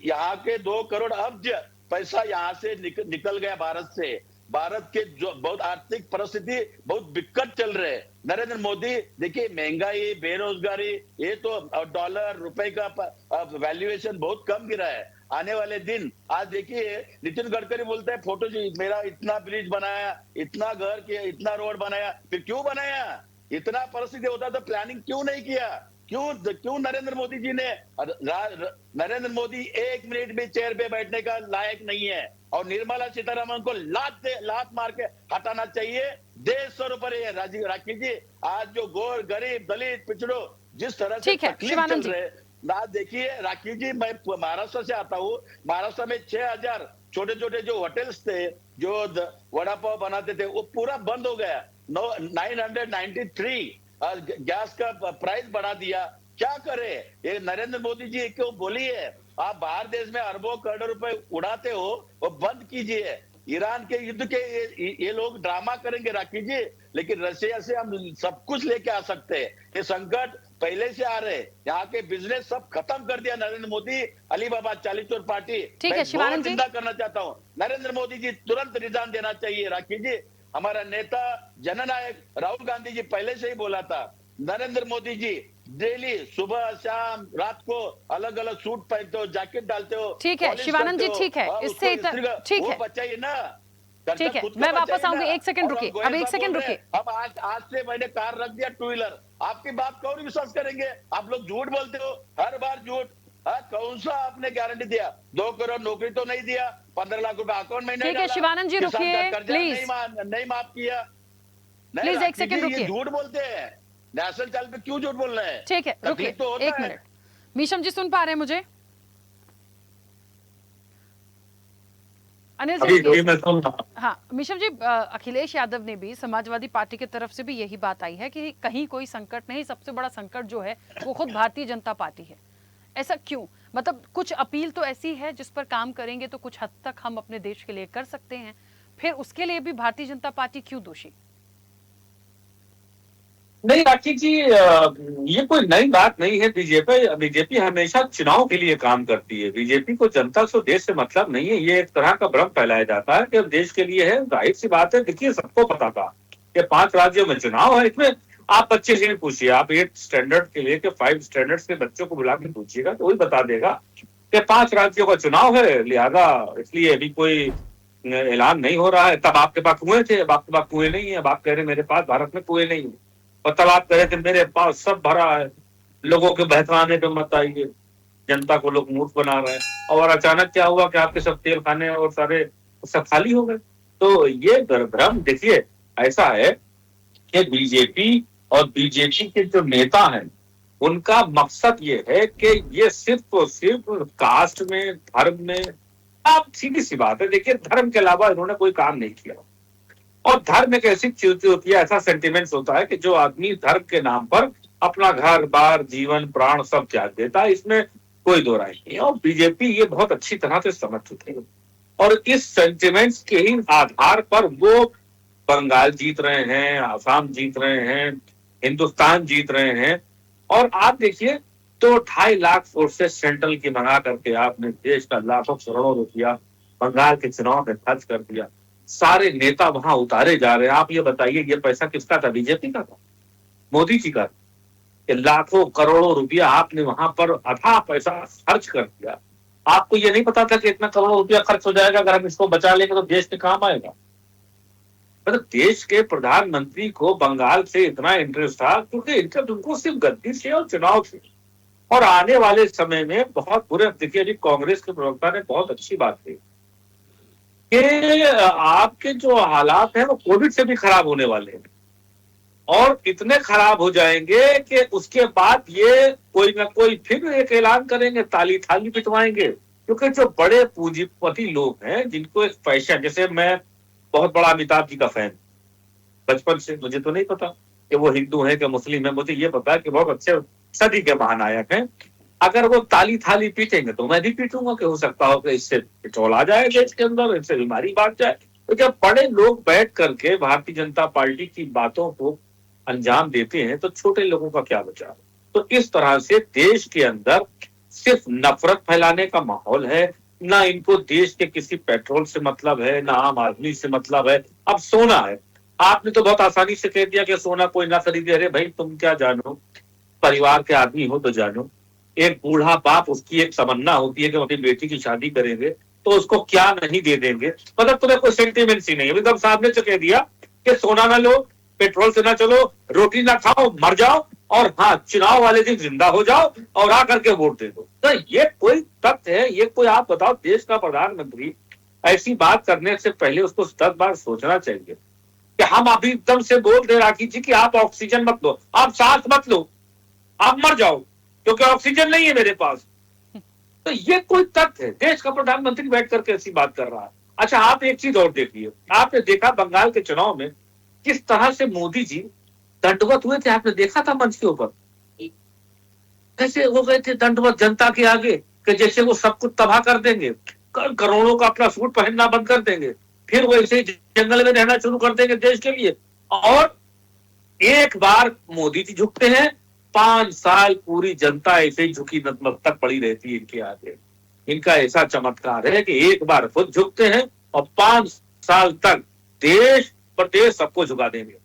यहाँ के 2 करोड़ अब्ज पैसा यहाँ से निकल गया भारत से। भारत के जो बहुत आर्थिक परिस्थिति बहुत विकट चल रहे हैं। नरेंद्र मोदी, देखिए, महंगाई, बेरोजगारी, ये तो डॉलर रुपए का वैल्यूएशन बहुत कम गिरा है। आने वाले दिन, आज देखिए, नितिन गडकरी बोलते हैं फोटो जी, मेरा इतना ब्रिज बनाया, इतना घर किया, इतना रोड बनाया। फिर क्यों बनाया? इतना परिस्थिति होता तो प्लानिंग क्यों नहीं किया? क्यों नरेंद्र मोदी जी ने, नरेंद्र मोदी 1 मिनट भी चेयर पे बैठने का लायक नहीं है, और निर्मला सीतारमण को लात मार के हटाना चाहिए। देश सर्वोपरि है। राखी जी, आज जो गोर गरीब दलित पिछड़ो जिस तरह से तकलीफ चल रहे, ना देखिए राखी जी, मैं महाराष्ट्र से आता हूँ। महाराष्ट्र में 6,000 छोटे छोटे जो होटल्स थे, जो वड़ा पाव बनाते थे, वो पूरा बंद हो गया। 993 गैस का प्राइस बढ़ा दिया। क्या करे ये नरेंद्र मोदी जी क्यों? बोलिए, आप बाहर देश में अरबों करोड़ों रुपए उड़ाते हो, वो बंद कीजिए। ईरान के युद्ध के ये लोग ड्रामा करेंगे राखी जी, लेकिन रशिया से हम सब कुछ लेके आ सकते हैं। ये संकट पहले से आ रहे, यहाँ के बिजनेस सब खत्म कर दिया नरेंद्र मोदी, अलीबाबा चालीचौर पार्टी। ठीक है शिवानंद जी, चिंता करना चाहता हूँ, नरेंद्र मोदी जी तुरंत रिजाइन देना चाहिए। राखी जी, हमारा नेता जननायक राहुल गांधी जी पहले से ही बोला था, नरेंद्र मोदी जी डेली सुबह शाम रात को अलग अलग सूट पहनते हो, जैकेट डालते हो। ठीक है शिवानंद जी, ठीक है, इससे ठीक है, बचाइए ना। ठीक है, मैं वापस आऊंगी। 1 सेकंड रुकिए, अब 1 सेकंड रुकिए। अब आज से मैंने कार रख दिया 2 व्हीलर, आपकी बात कौन विश्वास करेंगे? आप लोग झूठ बोलते हो, हर बार झूठ। कौन सा आपने गारंटी दिया? 2 करोड़ नौकरी तो नहीं दिया, 15 लाख रुपए अकाउंट में नहीं डाला। ठीक है शिवानंद जी, रुकिए प्लीज, नहीं माफ किया। प्लीज 1 सेकंड रुकिए। झूठ बोलते हैं, नेशनल चैनल पे क्यों झूठ बोल रहे हैं? ठीक है, रुकिए 1 मिनट। मीशम जी सुन पा रहे हैं मुझे? अनिल जी, हाँ मीशम जी, अखिलेश यादव ने भी, समाजवादी पार्टी की तरफ से भी यही बात आई है कि कहीं कोई संकट नहीं, सबसे बड़ा संकट जो है वो खुद भारतीय जनता पार्टी है। ऐसा क्यों? मतलब कुछ अपील तो ऐसी है जिस पर काम करेंगे तो कुछ हद तक हम अपने देश के लिए कर सकते हैं, फिर उसके लिए भी भारतीय जनता पार्टी क्यों दोषी? नहीं राखी जी, ये कोई नई बात नहीं है। बीजेपी हमेशा चुनाव के लिए काम करती है। बीजेपी को जनता से, देश से मतलब नहीं है। ये एक तरह का भ्रम फैलाया जाता है कि अब देश के लिए है। जाहिर सी बात है, देखिए सबको पता था कि 5 राज्यों में चुनाव है। इसमें आप बच्चे से नहीं पूछिए, आप 8 स्टैंडर्ड के लिए 5 स्टैंडर्ड के बच्चों को बुला के पूछिएगा तो वही बता देगा कि 5 राज्यों का चुनाव है, लिहाजा इसलिए अभी कोई ऐलान नहीं हो रहा है। तब आपके पास कुएं थे, अब आपके पास कुएं नहीं है। अब आप कह रहे मेरे पास भारत में कुएं नहीं है, और तब आप कह रहे थे मेरे पास सब भरा है। लोगों के बहकाने पे मत आइए, जनता को लोग मूर्ख बना रहे हैं। और अचानक क्या हुआ कि आपके सब तेल खाने और सारे सब खाली हो गए। तो ये भ्रम, देखिए ऐसा है कि बीजेपी और बीजेपी के जो नेता हैं उनका मकसद ये है कि ये सिर्फ और सिर्फ कास्ट में, धर्म में, आप सीधी सी बात है, देखिए धर्म के अलावा इन्होंने कोई काम नहीं किया। और धर्म एक ऐसी चीज होती है, ऐसा सेंटिमेंट्स होता है कि जो आदमी धर्म के नाम पर अपना घर बार, जीवन, प्राण सब त्याग देता है, इसमें कोई दो राय नहीं है। और बीजेपी ये बहुत अच्छी तरह से समझ चुकी है और इस सेंटिमेंट्स के ही आधार पर वो बंगाल जीत रहे हैं, आसाम जीत रहे हैं, हिंदुस्तान जीत रहे हैं। और आप देखिए तो 2.5 लाख फोर्सेस सेंट्रल की मंगा करके आपने देश का लाखों करोड़ों रुपया बंगाल के चुनाव में खर्च कर दिया। सारे नेता वहां उतारे जा रहे हैं। आप ये बताइए ये पैसा किसका था? बीजेपी का था, मोदी जी का? लाखों करोड़ों रुपया आपने वहां पर अथाह पैसा खर्च कर दिया। आपको ये नहीं पता था कि इतना करोड़ों रुपया खर्च हो जाएगा, अगर हम इसको बचा लेंगे तो देश के काम आएगा। मतलब देश के प्रधानमंत्री को बंगाल से इतना इंटरेस्ट था क्योंकि उनको सिर्फ गद्दी से और चुनाव से, और आने वाले समय में बहुत बुरे। देखिए जी, कांग्रेस के प्रवक्ता ने बहुत अच्छी बात कही कि आपके जो हालात हैं वो कोविड से भी खराब होने वाले हैं और इतने खराब हो जाएंगे कि उसके बाद ये कोई ना कोई फिर एक ऐलान करेंगे, ताली थाली पिटवाएंगे। क्योंकि जो बड़े पूंजीपति लोग हैं जिनको एक फैशन, जैसे मैं बहुत बड़ा अमिताभ जी का फैन बचपन से, मुझे तो नहीं पता कि वो हिंदू है कि मुस्लिम है, मुझे ये पता है कि बहुत अच्छे सदी के महानायक हैं। अगर वो ताली थाली पीटेंगे तो मैं भी पीटूंगा कि हो सकता हो कि इससे पेट्रोल आ जाए देश के अंदर, इससे बीमारी बढ़ जाए। तो जब बड़े लोग बैठ करके भारतीय जनता पार्टी की बातों को अंजाम देते हैं तो छोटे लोगों का क्या बचा? तो इस तरह से देश के अंदर सिर्फ नफरत फैलाने का माहौल है, ना इनको देश के किसी पेट्रोल से मतलब है, ना आम आदमी से मतलब है। अब सोना है, आपने तो बहुत आसानी से कह दिया कि सोना कोई ना खरीदे। अरे भाई तुम क्या जानो, परिवार के आदमी हो तो जानो। एक बूढ़ा बाप, उसकी एक तमन्ना होती है कि अपनी बेटी की शादी करेंगे तो उसको क्या नहीं दे देंगे। मतलब तुम्हें कोई सेंटिमेंट्स ही नहीं है। एकदम सामने से कह दिया कि सोना ना लो, पेट्रोल से ना चलो, रोटी ना खाओ, मर जाओ, और हाँ चुनाव वाले दिन जिंदा हो जाओ और आकर के वोट दे दो। तो ये कोई तथ्य है? ये कोई, आप बताओ, देश का प्रधानमंत्री ऐसी बात करने से पहले उसको 10 बार सोचना चाहिए कि हम अभी एकदम से बोल दे राखी जी कि आप ऑक्सीजन मत लो, आप सांस मत लो, आप मर जाओ क्योंकि ऑक्सीजन नहीं है मेरे पास। तो ये कोई तथ्य है? देश का प्रधानमंत्री बैठ करके ऐसी बात कर रहा है। अच्छा, आप एक चीज और देखिए, आपने देखा बंगाल के चुनाव में किस तरह से मोदी जी दंडवत हुए थे? आपने देखा था मंच के ऊपर कैसे हो गए थे दंडवत जनता के आगे, कि जैसे वो सब कुछ तबाह कर देंगे, करोड़ों का अपना सूट पहनना बंद कर देंगे, फिर वो ऐसे जंगल में रहना शुरू कर देंगे देश के लिए। और एक बार मोदी जी झुकते हैं, 5 साल पूरी जनता ऐसे ही झुकी नतमस्तक पड़ी रहती है इनके आगे। इनका ऐसा चमत्कार है कि एक बार खुद झुकते हैं और 5 साल तक देश प्रदेश सबको झुका देंगे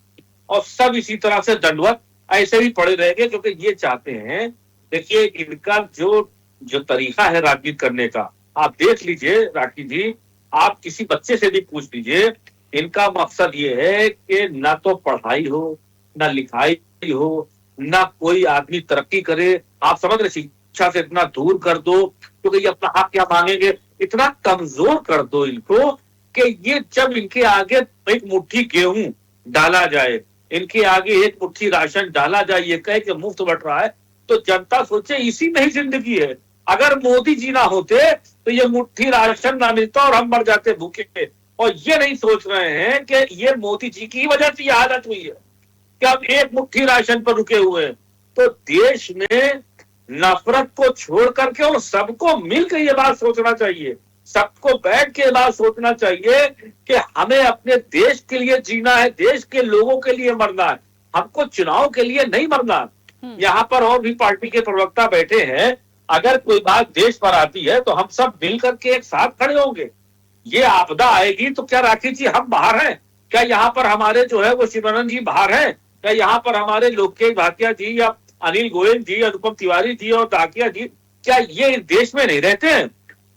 और सब इसी तरह से दंडवत ऐसे ही पड़े रहेंगे। क्योंकि ये चाहते हैं, देखिए इनका जो तरीका है राजनीति करने का, आप देख लीजिए राठी जी, आप किसी बच्चे से भी पूछ लीजिए, इनका मकसद ये है कि ना तो पढ़ाई हो, ना लिखाई हो, ना कोई आदमी तरक्की करे। आप समझ रहे, शिक्षा से इतना दूर कर दो क्योंकि ये अपना हक क्या मांगेंगे, इतना कमजोर कर दो इनको कि ये जब इनके आगे एक मुट्ठी गेहूं डाला जाए, इनके आगे एक मुट्ठी राशन डाला जाए, ये कहे कि मुफ्त बट रहा है, तो जनता सोचे इसी में ही जिंदगी है। अगर मोदी जी ना होते तो ये मुट्ठी राशन ना मिलता और हम मर जाते भूखे। और ये नहीं सोच रहे हैं कि ये मोदी जी की वजह से ये हालत हुई है कि अब एक मुट्ठी राशन पर रुके हुए हैं। तो देश में नफरत को छोड़ करके और सबको मिलकर ये बात सोचना चाहिए, सबको बैठ के बात सोचना चाहिए कि हमें अपने देश के लिए जीना है, देश के लोगों के लिए मरना है, हमको चुनाव के लिए नहीं मरना। यहाँ पर और भी पार्टी के प्रवक्ता बैठे हैं, अगर कोई बात देश पर आती है तो हम सब मिल करके एक साथ खड़े होंगे। ये आपदा आएगी तो क्या राखी जी हम बाहर हैं? क्या यहाँ पर हमारे जो है वो शिवानंद जी बाहर हैं? क्या यहाँ पर हमारे लोकेश भाटिया जी या अनिल गोयल जी, अनुपम तिवारी जी और दाकिया जी, क्या ये देश में नहीं रहते हैं?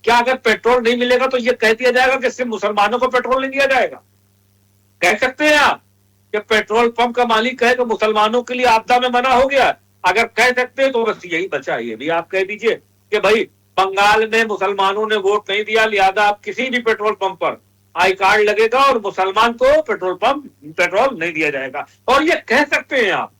क्या अगर पेट्रोल नहीं मिलेगा तो ये कह दिया जाएगा कि सिर्फ मुसलमानों को पेट्रोल नहीं दिया जाएगा? कह सकते हैं आप कि पेट्रोल पंप का मालिक कहे कि मुसलमानों के लिए आपदा में मना हो गया, अगर कह सकते हैं तो बस यही बचा। ये भी आप कह दीजिए कि भाई बंगाल में मुसलमानों ने वोट नहीं दिया, लिहाजा आप किसी भी पेट्रोल पंप पर आई कार्ड लगेगा और मुसलमान को पेट्रोल नहीं दिया जाएगा। और ये कह सकते हैं आप,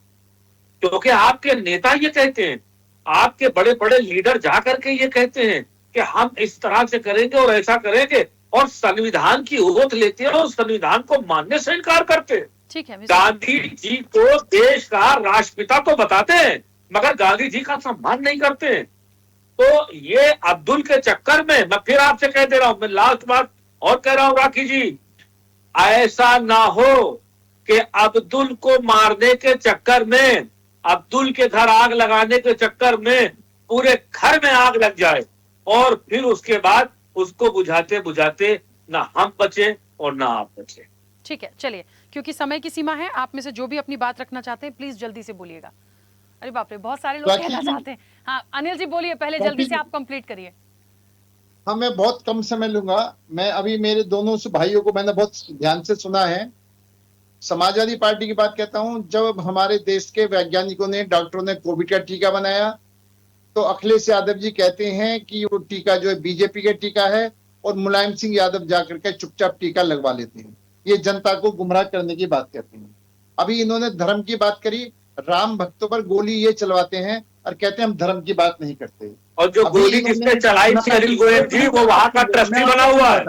क्योंकि आपके नेता ये कहते हैं, आपके बड़े बड़े लीडर जाकर के ये कहते हैं कि हम इस तरह से करेंगे और ऐसा करेंगे, और संविधान की ओथ लेते हैं और संविधान को मानने से इनकार करते हैं। ठीक है, गांधी जी को देश का राष्ट्रपिता तो बताते हैं, मगर गांधी जी का सम्मान नहीं करते हैं। तो ये अब्दुल के चक्कर में, मैं फिर आपसे कह दे रहा हूं, मैं लास्ट बात और कह रहा हूं राखी जी, ऐसा ना हो कि अब्दुल को मारने के चक्कर में, अब्दुल के घर आग लगाने के चक्कर में पूरे घर में आग लग जाए और फिर उसके बाद उसको बुझाते बुझाते ना हम बचे और ना आप बचे। ठीक है, चलिए, क्योंकि समय की सीमा है, आप में से जो भी अपनी बात रखना चाहते हैं प्लीज जल्दी से बोलिएगा। अरे बाप रे, बहुत सारे लोग कहना चाहते हैं। हाँ अनिल जी बोलिए, पहले जल्दी से आप कंप्लीट करिए। हाँ, मैं बहुत कम समय लूंगा। मैं अभी मेरे दोनों भाइयों को मैंने बहुत ध्यान से सुना है। समाजवादी पार्टी की बात कहता हूं, जब हमारे देश के वैज्ञानिकों ने, डॉक्टरों ने कोविड का टीका बनाया तो अखिलेश यादव जी कहते हैं कि वो टीका जो है बीजेपी का टीका है, और मुलायम सिंह यादव जाकर के चुपचाप टीका लगवा लेते हैं। ये जनता को गुमराह करने की बात करते हैं। अभी इन्होंने धर्म की बात करी, राम भक्तों पर गोली ये चलवाते हैं और कहते हैं हम धर्म की बात नहीं करते। और जो गोली जिसने चलाई थी अनिल गोयल जी, वो वहां का ट्रस्टी बना हुआ है,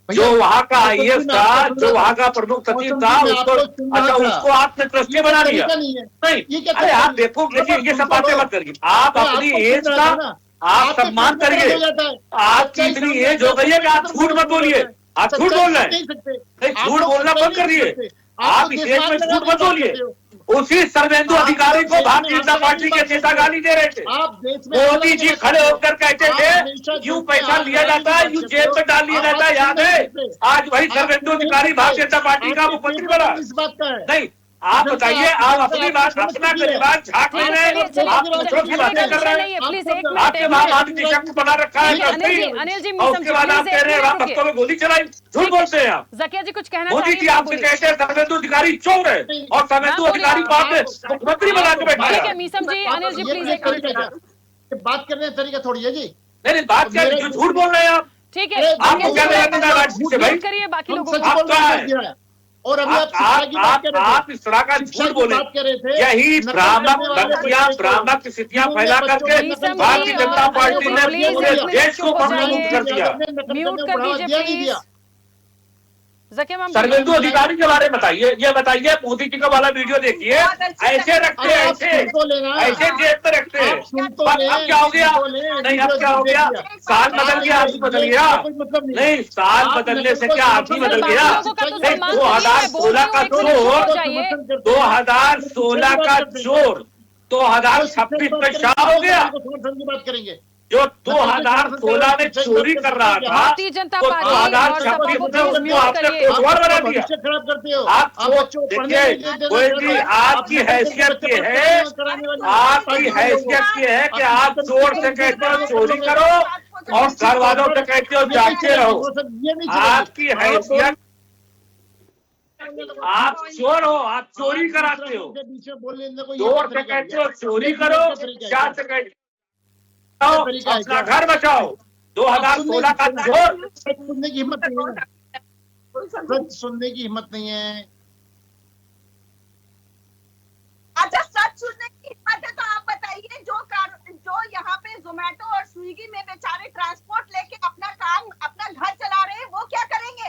जो वहां का आईएएस था, जो वहां का प्रमुख सचिव था, उसको अच्छा उसको आपने ट्रस्टी बना दिया। नहीं, अरे आप देखो, देखिए ये सब बातें मत करिए। आप अपनी एज का आप सम्मान करिए। आपकी इतनी एज हो गई है कि आप झूठ मत बोलिए। आप झूठ बोल रहे हैं, नहीं झूठ बोलना बंद कर दिए। आप इस देश में झूठ मत बोलिए। उसी सर्वेंदु अधिकारी को भारतीय जनता पार्टी के नेता गाली दे रहे थे। मोदी जी खड़े होकर कहते थे यूं पैसा लिया जाता है, यूं जेब में डाल लिया जाता है, याद है? आज वही सर्वेंदु अधिकारी भारतीय जनता पार्टी का मुख्यमंत्री बना। नहीं, आप बताइए, आप अपनी बात अपना परिवार झाँक ले रहे हैं, आप दूसरों की बातें कर रहे हैं। आपके वहाँ आदमी शख्स बना रखा है और उसके बाद आप कह रहे हैं राम भक्तों में गोली चलाई। झूठ बोलते हैं आप। जकिया जी कुछ कहना मोदी जी आपसे कहते हैं सर्वेंदु अधिकारी चोर है और सर्वेंदु अधिकारी को आपने मुख्यमंत्री बना के बैठा है। मीसम जी, अनिल जी प्लीज बात करने का तरीका थोड़ी है जी। नहीं, बात क्या, झूठ बोल रहे हैं आप। ठीक है, आपको क्या बात करिए, बाकी लोगों को। और अभी आप इस तरह का झूठ बोले, यही भ्रामक स्थितियां फैला करके भारतीय जनता पार्टी ने पूरे देश को बदनाम कर दिया। म्यूट कर दीजिए प्लीज। सर्वेंदु अधिकारी के बारे में बताइए, ये बताइए, मोदी जी का वाला वीडियो देखिए, ऐसे रखते हैं, ऐसे जेब में रखते हैं। अब क्या हो गया? नहीं, अब क्या हो गया? साल बदल गया, आदमी बदल गया? नहीं, साल बदलने से क्या आदमी बदल गया? 2016 का चोर 2016 का चोर 2026 में शाह हो गया। बात करेंगे जो 2016 में चोरी कर रहा था, भारतीय जनता तो पार्टी 2026 में उसको आपने कोटवार बना दिया। खराब करते हो आप देखिए गोयल जी, आपकी हैसियत ये है, आपकी हैसियत ये है कि आप चोर से कहते हो चोरी करो और घर वालों से कहते हो जागते रहो। आपकी हैसियत, आप चोर हो, आप चोरी कराते हो। चोर से कहते हो चोरी करो, क्या से कहते अपना घर बचाओ। 2016 का चोर। सुनने की हिम्मत नहीं है, सुनने की हिम्मत नहीं है। अच्छा, सच सुनने की हिम्मत है तो आप बताइए, जो यहाँ पे जोमेटो और स्विगी में बेचारे ट्रांसपोर्ट लेके अपना काम, अपना घर चला रहे हैं, वो क्या करेंगे?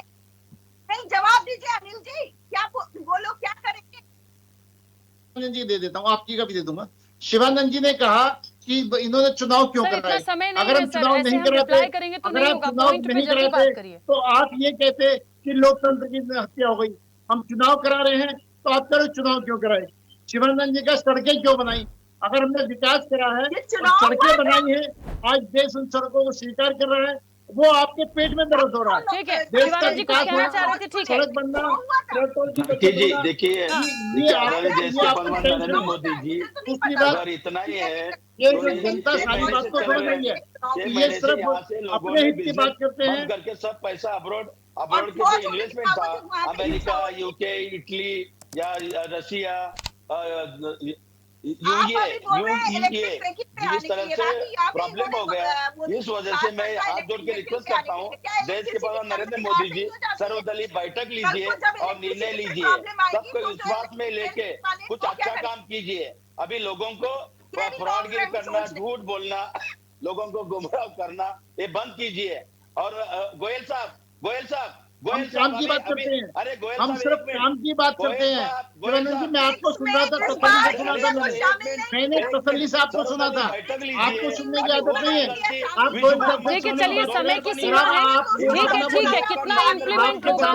नहीं, जवाब दीजिए अनिल जी, क्या वो लोग क्या करेंगे? शिवानंद जी दे देता हूँ, आपकी का भी दे दूंगा। शिवानंद जी ने कहा कि इन्होंने चुनाव क्यों कराए। अगर हम चुनाव नहीं कराते, अगर आप चुनाव नहीं कराते तो आप ये कहते कि लोकतंत्र की हत्या हो गई। हम चुनाव करा रहे हैं तो आप करो चुनाव क्यों कराए। शिवानंद जी का सड़कें क्यों बनाई? अगर हमने विकास करा है, सड़कें बनाई है, आज देश उन सड़कों को स्वीकार कर रहा है, वो आपके पेट में दर्द हो रहा है। ठीक है, देश का जी कुछ कहना चाह रहे थे, ठीक है। सड़क बनना, देखिए नरेंद्र मोदी जी, अगर इतना ही है, ये जनता सारी बात को समझ रही है, ये सिर्फ अपने हित की बात करते हैं करके सब पैसा अब्रॉड के जो इन्वेस्टमेंट था, अमेरिका, यूके, इटली या रशिया, जिस तरह से प्रॉब्लम हो गया, इस वजह से मैं हाथ जोड़ के रिक्वेस्ट करता हूँ, देश के प्रधान नरेंद्र मोदी जी सर्वदलीय बैठक लीजिए और निर्णय लीजिए, सबको विश्वास में लेके कुछ अच्छा काम कीजिए। अभी लोगों को फ्रॉडगिरी करना, झूठ बोलना, लोगों को गुमराह करना, ये बंद कीजिए। और गोयल साहब हम काम की बात करते हैं, अरे गोयल हम सिर्फ काम की बात करते हैं। शिवानंद जी, मैं आपको सुन रहा था, तसल्ली से सुना था, मैंने तसल्ली से आपको सुना था, आपको सुनने की आदत नहीं है। आप ठीक है, चलिए समय की सीमा है, ठीक है, कितना इम्प्लीमेंट होगा,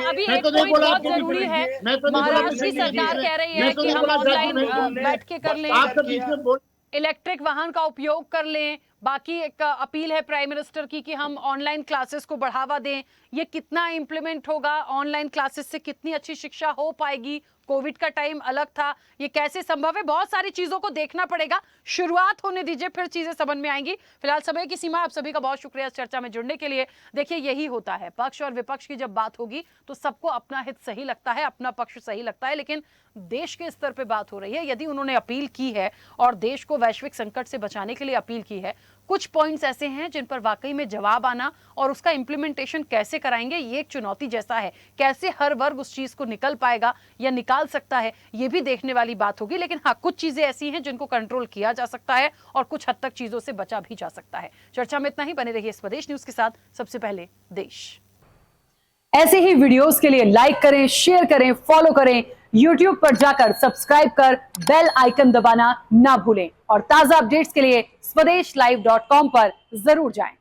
अभी एक पॉइंट बहुत जरूरी है। महाराष्ट्र की सरकार कह रही है कि हम ऑनलाइन बैठ के कर लें, इलेक्ट्रिक वाहन का उपयोग कर लें। बाकी एक अपील है प्राइम मिनिस्टर की कि हम ऑनलाइन क्लासेस को बढ़ावा दें। ये कितना इम्प्लीमेंट होगा, ऑनलाइन क्लासेस से कितनी अच्छी शिक्षा हो पाएगी, कोविड का टाइम अलग था, ये कैसे संभव है, बहुत सारी चीजों को देखना पड़ेगा। शुरुआत होने दीजिए, फिर चीजें समझ में आएंगी। फिलहाल समय की सीमा, आप सभी का बहुत शुक्रिया इस चर्चा में जुड़ने के लिए। देखिए, यही होता है, पक्ष और विपक्ष की जब बात होगी तो सबको अपना हित सही लगता है, अपना पक्ष सही लगता है, लेकिन देश के स्तर पे बात हो रही है। यदि उन्होंने अपील की है और देश को वैश्विक संकट से बचाने के लिए अपील की है, कुछ पॉइंट्स ऐसे हैं जिन पर वाकई में जवाब आना और उसका इंप्लीमेंटेशन कैसे कराएंगे, ये एक चुनौती जैसा है। कैसे हर वर्ग उस चीज को निकल पाएगा या निकाल सकता है, ये भी देखने वाली बात होगी। लेकिन हाँ, कुछ चीजें ऐसी हैं जिनको कंट्रोल किया जा सकता है और कुछ हद तक चीजों से बचा भी जा सकता है। चर्चा में इतना ही। बने रहिए स्वदेश न्यूज के साथ। सबसे पहले देश। ऐसे ही वीडियोस के लिए लाइक करें, शेयर करें, फॉलो करें। YouTube पर जाकर सब्सक्राइब कर बेल आइकन दबाना ना भूलें और ताजा अपडेट्स के लिए स्वदेशलाइव.com पर जरूर जाएं।